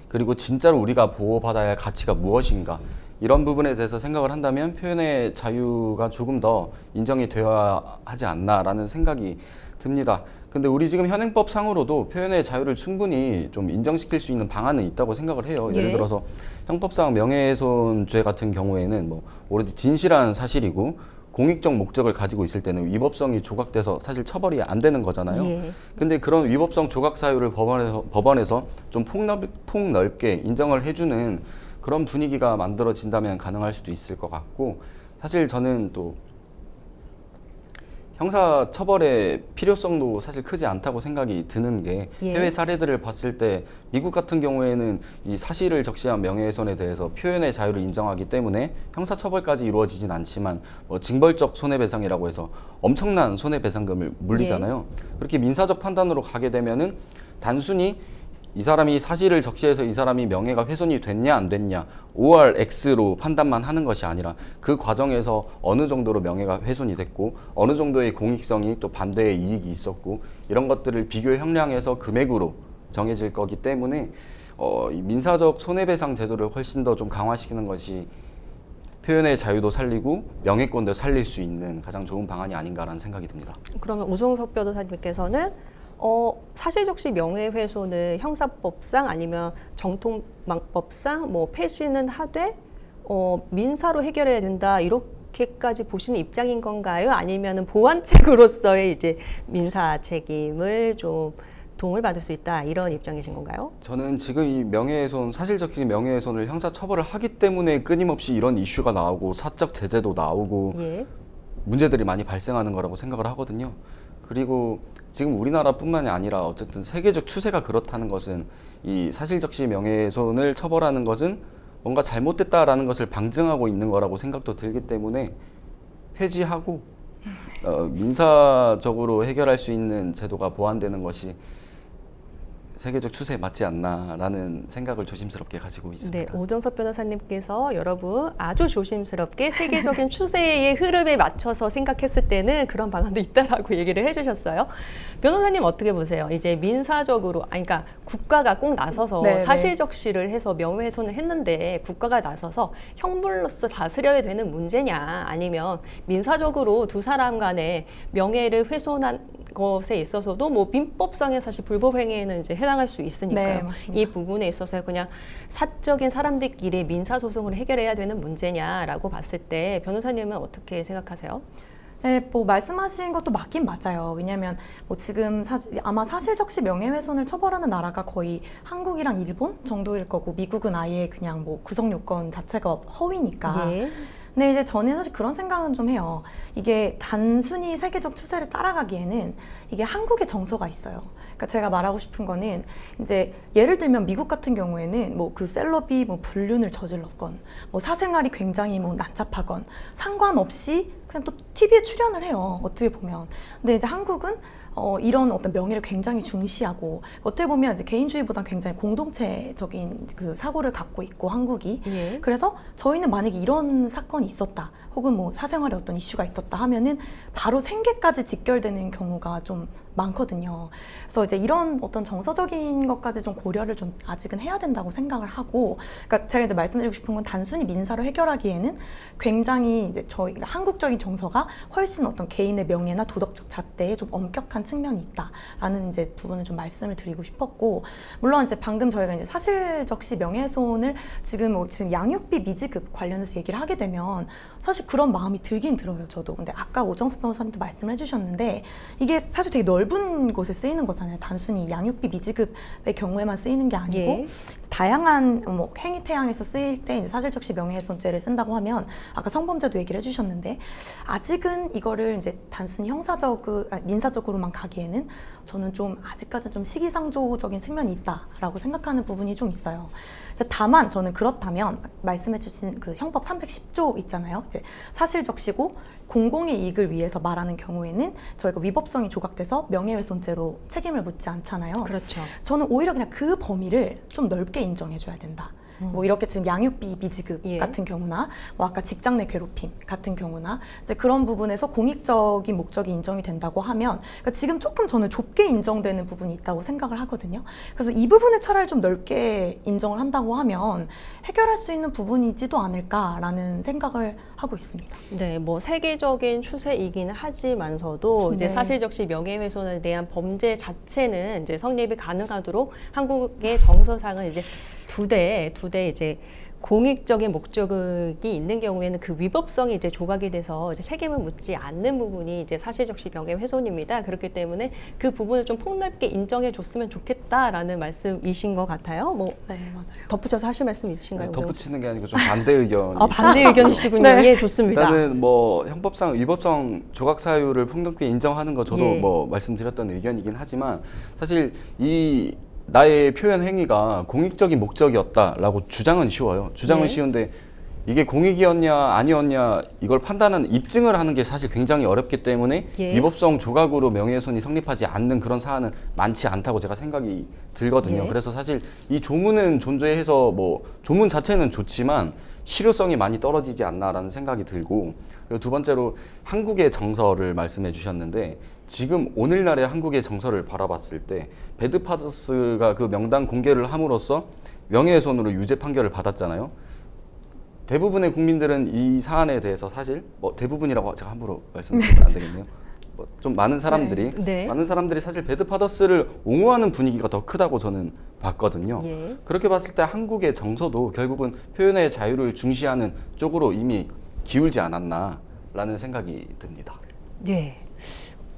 그리고 진짜로 우리가 보호받아야 할 가치가 무엇인가 이런 부분에 대해서 생각을 한다면 표현의 자유가 조금 더 인정이 되어야 하지 않나라는 생각이 듭니다. 근데 우리 지금 현행법상으로도 표현의 자유를 충분히 좀 인정시킬 수 있는 방안은 있다고 생각을 해요. 예를 들어서 형법상 명예훼손죄 같은 경우에는 뭐 오로지 진실한 사실이고 공익적 목적을 가지고 있을 때는 위법성이 조각돼서 사실 처벌이 안 되는 거잖아요. 근데 그런 위법성 조각 사유를 법원에서 좀 폭넓게 인정을 해주는 그런 분위기가 만들어진다면 가능할 수도 있을 것 같고 사실 저는 또 형사 처벌의 필요성도 사실 크지 않다고 생각이 드는 게 해외 사례들을 봤을 때 미국 같은 경우에는 이 사실을 적시한 명예훼손에 대해서 표현의 자유를 인정하기 때문에 형사 처벌까지 이루어지진 않지만 뭐 징벌적 손해배상이라고 해서 엄청난 손해배상금을 물리잖아요. 그렇게 민사적 판단으로 가게 되면은 단순히 이 사람이 사실을 적시해서 이 사람이 명예가 훼손이 됐냐 안 됐냐 ORX로 판단만 하는 것이 아니라 그 과정에서 어느 정도로 명예가 훼손이 됐고 어느 정도의 공익성이 또 반대의 이익이 있었고 이런 것들을 비교 형량해서 금액으로 정해질 거기 때문에 이 민사적 손해배상 제도를 훨씬 더 좀 강화시키는 것이 표현의 자유도 살리고 명예권도 살릴 수 있는 가장 좋은 방안이 아닌가라는 생각이 듭니다. 그러면 오정석 변호사님께서는 사실적시 명예훼손을 형사법상 아니면 정통망법상 뭐 폐지는 하되 민사로 해결해야 된다 이렇게까지 보시는 입장인 건가요? 아니면은 보완책으로서의 이제 민사 책임을 좀 도움을 받을 수 있다 이런 입장이신 건가요? 저는 지금 이 명예훼손, 사실적인 명예훼손을 형사 처벌을 하기 때문에 끊임없이 이런 이슈가 나오고 사적 제재도 나오고 문제들이 많이 발생하는 거라고 생각을 하거든요. 그리고 지금 우리나라뿐만이 아니라 어쨌든 세계적 추세가 그렇다는 것은 이 사실적시 명예훼손을 처벌하는 것은 뭔가 잘못됐다라는 것을 방증하고 있는 거라고 생각도 들기 때문에 폐지하고 민사적으로 해결할 수 있는 제도가 보완되는 것이 세계적 추세에 맞지 않나라는 생각을 조심스럽게 가지고 있습니다. 네, 오정섭 변호사님께서 여러분 아주 조심스럽게 세계적인 추세의 흐름에 맞춰서 생각했을 때는 그런 방안도 있다라고 얘기를 해주셨어요. 변호사님 어떻게 보세요? 이제 민사적으로, 그러니까 국가가 꼭 나서서 네네. 사실적시를 해서 명예훼손을 했는데 국가가 나서서 형벌로서 다스려야 되는 문제냐, 아니면 민사적으로 두 사람 간의 명예를 훼손한 것에 있어서도 뭐 민법상의 사실 불법행위에는 이제 해당할 수 있으니까요. 네, 맞습니다. 이 부분에 있어서 그냥 사적인 사람들끼리 민사소송을 해결해야 되는 문제냐라고 봤을 때 변호사님은 어떻게 생각하세요? 네, 뭐 말씀하신 것도 맞긴 맞아요. 왜냐하면 뭐 지금 아마 사실적시 명예훼손을 처벌하는 나라가 거의 한국이랑 일본 정도일 거고, 미국은 아예 그냥 뭐 구성 요건 자체가 허위니까. 예. 근데 이제 저는 사실 그런 생각은 좀 해요. 이게 단순히 세계적 추세를 따라가기에는 이게 한국의 정서가 있어요. 그러니까 제가 말하고 싶은 거는, 이제 예를 들면 미국 같은 경우에는 뭐 그 셀럽이 뭐 불륜을 저질렀건, 뭐 사생활이 굉장히 뭐 난잡하건 상관없이 그냥 또 TV에 출연을 해요. 어떻게 보면. 근데 이제 한국은 이런 어떤 명예를 굉장히 중시하고, 어떻게 보면 이제 개인주의보다 굉장히 공동체적인 그 사고를 갖고 있고, 한국이. 예. 그래서 저희는 만약에 이런 사건이 있었다, 혹은 뭐 사생활에 어떤 이슈가 있었다 하면은 바로 생계까지 직결되는 경우가 좀 많거든요. 그래서 이제 이런 어떤 정서적인 것까지 좀 고려를 좀 아직은 해야 된다고 생각을 하고, 그러니까 제가 이제 말씀드리고 싶은 건, 단순히 민사로 해결하기에는 굉장히 이제 저희 한국적인 정서가 훨씬 어떤 개인의 명예나 도덕적 잣대에 좀 엄격한 측면이 있다라는 이제 부분을 좀 말씀을 드리고 싶었고, 물론 이제 방금 저희가 이제 사실적시 명예훼손을 지금 양육비 미지급 관련해서 얘기를 하게 되면 사실 그런 마음이 들긴 들어요, 저도. 근데 아까 오정섭 변호사님도 말씀을 해주셨는데, 이게 사실 되게 넓은 곳에 쓰이는 거잖아요. 단순히 양육비 미지급의 경우에만 쓰이는 게 아니고, 예. 다양한 뭐 행위 태양에서 쓰일 때 이제 사실적시 명예훼손죄를 쓴다고 하면, 아까 성범죄도 얘기를 해주셨는데, 아직은 이거를 이제 단순히 민사적으로만 가기에는 저는 좀 아직까지는 좀 시기상조적인 측면이 있다라고 생각하는 부분이 좀 있어요. 다만 저는 그렇다면 말씀해주신 그 형법 310조 있잖아요. 이제 사실적시고 공공의 이익을 위해서 말하는 경우에는 저희가 위법성이 조각돼서 명예훼손죄로 책임을 묻지 않잖아요. 그렇죠. 저는 오히려 그냥 그 범위를 좀 넓게 인정해줘야 된다. 뭐 이렇게 지금 양육비 미지급 예. 같은 경우나, 뭐 아까 직장 내 괴롭힘 같은 경우나, 이제 그런 부분에서 공익적인 목적이 인정이 된다고 하면, 그러니까 지금 조금 저는 좁게 인정되는 부분이 있다고 생각을 하거든요. 그래서 이 부분을 차라리 좀 넓게 인정을 한다고 하면 해결할 수 있는 부분이지도 않을까라는 생각을 하고 있습니다. 네, 뭐 세계적인 추세이긴 하지만서도 이제 네. 사실적시 명예훼손에 대한 범죄 자체는 이제 성립이 가능하도록 한국의 정서상은 이제 두 대 이제 공익적인 목적이 있는 경우에는 그 위법성이 이제 조각이 돼서 이제 책임을 묻지 않는 부분이 이제 사실적시 명예훼손입니다. 그렇기 때문에 그 부분을 좀 폭넓게 인정해 줬으면 좋겠다라는 말씀이신 것 같아요. 뭐 네, 맞아요. 덧붙여서 하실 말씀 있으신가요? 덧붙이는 게 아니고 좀 반대 의견이 반대 의견이시군요. 네. 예, 좋습니다. 일단은 뭐 형법상 위법성 조각 사유를 폭넓게 인정하는 거 저도 예. 뭐 말씀드렸던 의견이긴 하지만, 사실 이 나의 표현 행위가 공익적인 목적이었다라고 주장은 쉬워요. 주장은 네. 쉬운데 이게 공익이었냐 아니었냐 이걸 판단하는, 입증을 하는 게 사실 굉장히 어렵기 때문에 예. 위법성 조각으로 명예훼손이 성립하지 않는 그런 사안은 많지 않다고 제가 생각이 들거든요. 예. 그래서 사실 이 조문은 존재해서 뭐 조문 자체는 좋지만 실효성이 많이 떨어지지 않나라는 생각이 들고, 그리고 두 번째로 한국의 정서를 말씀해 주셨는데, 지금 오늘날의 한국의 정서를 바라봤을 때 배드파더스가 그 명단 공개를 함으로써 명예훼손으로 유죄 판결을 받았잖아요. 대부분의 국민들은 이 사안에 대해서, 사실 뭐 대부분이라고 제가 함부로 말씀드리면 안 되겠네요. 뭐 좀 많은 사람들이 네. 많은 사람들이 사실 배드파더스를 옹호하는 분위기가 더 크다고 저는 봤거든요. 예. 그렇게 봤을 때 한국의 정서도 결국은 표현의 자유를 중시하는 쪽으로 이미 기울지 않았나라는 생각이 듭니다. 네.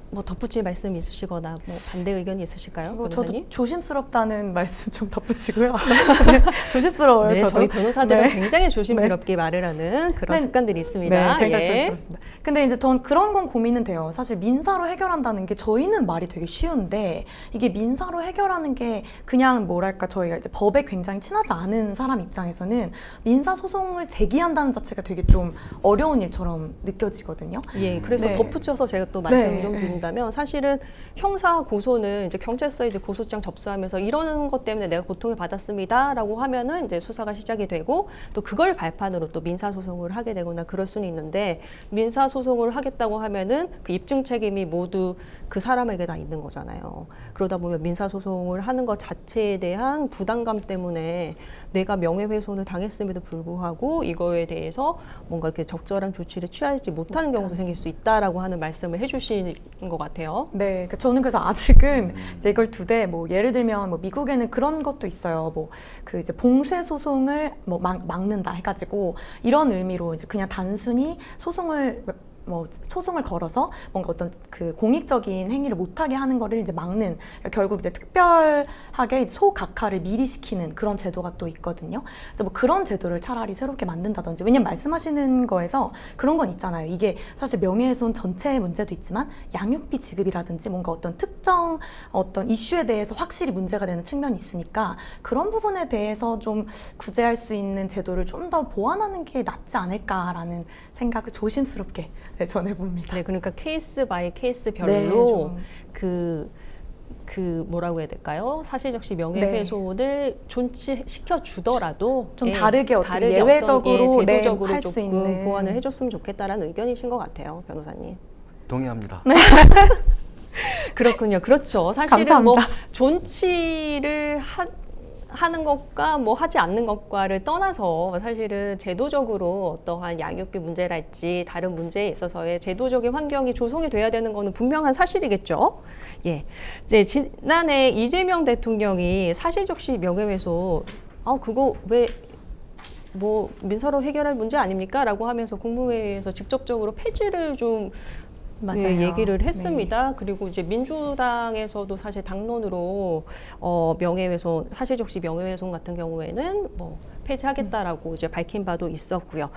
뭐 덧붙일 말씀 있으시거나 뭐 반대 의견이 있으실까요? 뭐 저도 변호사님? 조심스럽다는 말씀 좀 덧붙이고요. 네, 조심스러워요. 네, 저도. 저희 변호사들은 네. 굉장히 조심스럽게 말을 하는 그런 네. 습관들이 있습니다. 네, 굉장히 예. 조심스럽습니다. 근데 이제 전 그런 건 고민은 돼요. 사실 민사로 해결한다는 게 저희는 말이 되게 쉬운데 이게 민사로 해결하는 게 그냥 뭐랄까 저희가 이제 법에 굉장히 친하지 않은 사람 입장에서는 민사 소송을 제기한다는 자체가 되게 좀 어려운 일처럼 느껴지거든요. 예, 그래서 네. 덧붙여서 제가 또 말씀을 네. 좀 드린다면 사실은 형사 고소는 이제 경찰서에 이제 고소장 접수하면서 이런 것 때문에 내가 고통을 받았습니다라고 하면은 이제 수사가 시작이 되고 또 그걸 발판으로 또 민사 소송을 하게 되거나 그럴 수는 있는데 민사 소송을 하겠다고 하면은 그 입증 책임이 모두 그 사람에게 다 있는 거잖아요. 그러다 보면 민사 소송을 하는 것 자체에 대한 부담감 때문에 내가 명예훼손을 당했음에도 불구하고 이거에 대해서 뭔가 이렇게 적절한 조치를 취하지 못하는 경우도 생길 수 있다라고 하는 말씀을 해주신 것 같아요. 네, 그러니까 저는 그래서 아직은 이제 이걸 두되 뭐 예를 들면 뭐 미국에는 그런 것도 있어요. 뭐 그 이제 봉쇄 소송을 뭐 막는다 해가지고 이런 의미로 이제 그냥 단순히 소송을 걸어서 뭔가 어떤 그 공익적인 행위를 못하게 하는 거를 이제 막는 결국 이제 특별하게 소각화를 미리 시키는 그런 제도가 또 있거든요. 그래서 뭐 그런 제도를 차라리 새롭게 만든다든지 왜냐면 말씀하시는 거에서 그런 건 있잖아요. 이게 사실 명예훼손 전체의 문제도 있지만 양육비 지급이라든지 뭔가 어떤 특정 어떤 이슈에 대해서 확실히 문제가 되는 측면이 있으니까 그런 부분에 대해서 좀 구제할 수 있는 제도를 좀 더 보완하는 게 낫지 않을까라는 생각을 조심스럽게 전해봅니다. 네, 그러니까 케이스 바이 케이스 별로 네, 좀. 그 뭐라고 해야 될까요? 사실적시 명예훼손을 존치시켜 주더라도 좀 다르게 어떤 예외적으로 제도적으로 할 수 조금 있는 보완을 해줬으면 좋겠다라는 의견이신 것 같아요, 변호사님. 동의합니다. 그렇군요. 그렇죠. 사실은 감사합니다. 뭐 존치를 하는 것과 뭐 하지 않는 것과를 떠나서 사실은 제도적으로 어떠한 양육비 문제랄지 다른 문제에 있어서의 제도적인 환경이 조성이 돼야 되는 거는 분명한 사실이겠죠. 예. 이제 지난해 이재명 대통령이 사실적시 명예훼손 그거 왜 뭐 민사로 해결할 문제 아닙니까? 라고 하면서 국무회의에서 직접적으로 폐지를 좀 맞아요. 네, 얘기를 했습니다. 네. 그리고 이제 민주당에서도 사실 당론으로 명예훼손, 사실적시 명예훼손 같은 경우에는 뭐 폐지하겠다라고 이제 밝힌 바도 있었고요.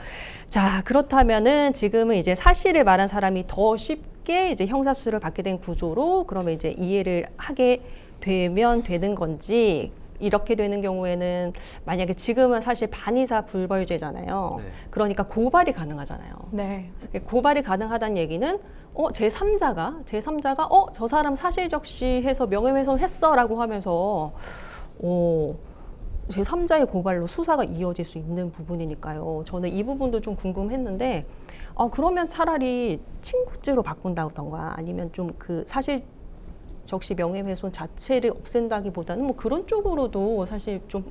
자, 그렇다면은 지금은 이제 사실을 말한 사람이 더 쉽게 이제 형사수사를 받게 된 구조로 그러면 이제 이해를 하게 되면 되는 건지. 이렇게 되는 경우에는 만약에 지금은 사실 반의사 불벌죄잖아요. 네. 그러니까 고발이 가능하잖아요. 네. 고발이 가능하다는 얘기는 제3자가 저 사람 사실적시해서 명예훼손 했어라고 하면서 제3자의 고발로 수사가 이어질 수 있는 부분이니까요. 저는 이 부분도 좀 궁금했는데 그러면 차라리 친고죄로 바꾼다던가 아니면 좀 그 사실 적시 명예훼손 자체를 없앤다기보다는 뭐 그런 쪽으로도 사실 좀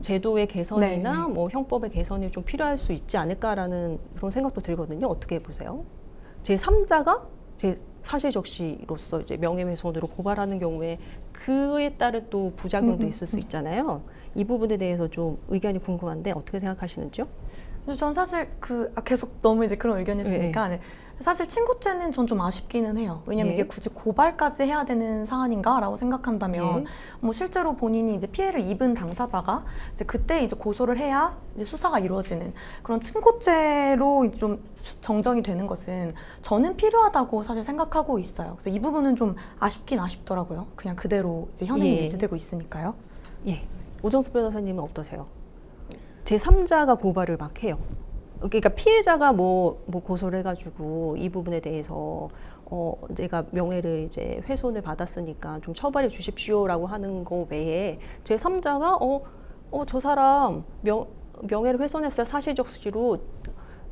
제도의 개선이나 네. 뭐 형법의 개선이 좀 필요할 수 있지 않을까라는 그런 생각도 들거든요. 어떻게 보세요? 제3자가 제 사실적시로서 이제 명예훼손으로 고발하는 경우에 그에 따른 또 부작용도 있을 수 있잖아요. 이 부분에 대해서 좀 의견이 궁금한데 어떻게 생각하시는지요? 그래서 전 사실 계속 너무 이제 그런 의견이었으니까 네. 사실 친고죄는 전 좀 아쉽기는 해요. 왜냐면 네. 이게 굳이 고발까지 해야 되는 사안인가라고 생각한다면 네. 뭐 실제로 본인이 이제 피해를 입은 당사자가 이제 그때 이제 고소를 해야 이제 수사가 이루어지는 그런 친고죄로 좀 정정이 되는 것은 저는 필요하다고 사실 생각하고 있어요. 그래서 이 부분은 좀 아쉽긴 아쉽더라고요. 그냥 그대로 이제 현행이 예. 유지되고 있으니까요. 예. 오정수 변호사님은 어떠세요? 제3자가 고발을 막 해요. 그러니까 피해자가 뭐 고소를 해가지고 이 부분에 대해서 내가 명예를 이제 훼손을 받았으니까 좀 처벌해 주십시오라고 하는 거 외에 제3자가 저 사람 명예를 훼손했어요. 사실적시로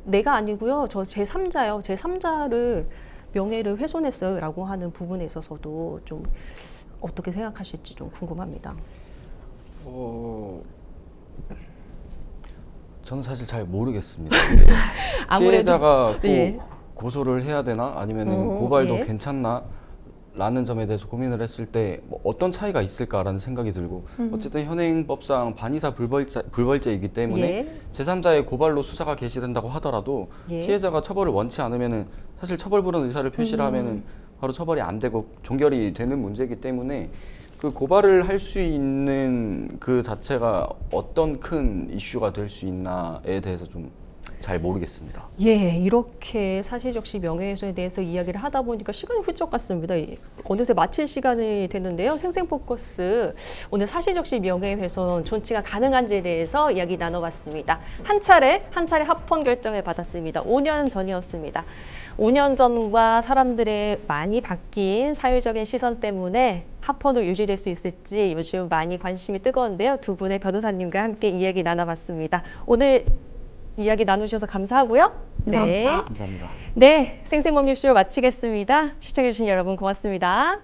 내가 아니고요. 저 제3자요. 제3자를 명예를 훼손했어요라고 하는 부분에 있어서도 좀 어떻게 생각하실지 좀 궁금합니다. 저는 사실 잘 모르겠습니다. 아무래도- 피해자가 꼭 예. 고소를 해야 되나 아니면 고발도 예. 괜찮나 라는 점에 대해서 고민을 했을 때 뭐 어떤 차이가 있을까라는 생각이 들고 어쨌든 현행법상 반의사 불벌죄이기 때문에 예. 제3자의 고발로 수사가 개시된다고 하더라도 예. 피해자가 처벌을 원치 않으면은 사실 처벌 불허 의사를 표시를 하면은 바로 처벌이 안 되고 종결이 되는 문제이기 때문에 그 고발을 할 수 있는 그 자체가 어떤 큰 이슈가 될 수 있나에 대해서 좀 잘 모르겠습니다. 예, 이렇게 사실적시 명예훼손에 대해서 이야기를 하다 보니까 시간이 훌쩍 갔습니다. 어느새 마칠 시간이 됐는데요. 생생포커스 오늘 사실적시 명예훼손 존치가 가능한지에 대해서 이야기 나눠봤습니다. 한 차례 합헌 결정을 받았습니다. 5년 전이었습니다. 5년 전과 사람들의 많이 바뀐 사회적인 시선 때문에 합헌으로 유지될 수 있을지 요즘 많이 관심이 뜨거운데요. 두 분의 변호사님과 함께 이야기 나눠봤습니다. 오늘 이야기 나누셔서 감사하고요. 네. 감사합니다. 네, 생생법률쇼 마치겠습니다. 시청해주신 여러분 고맙습니다.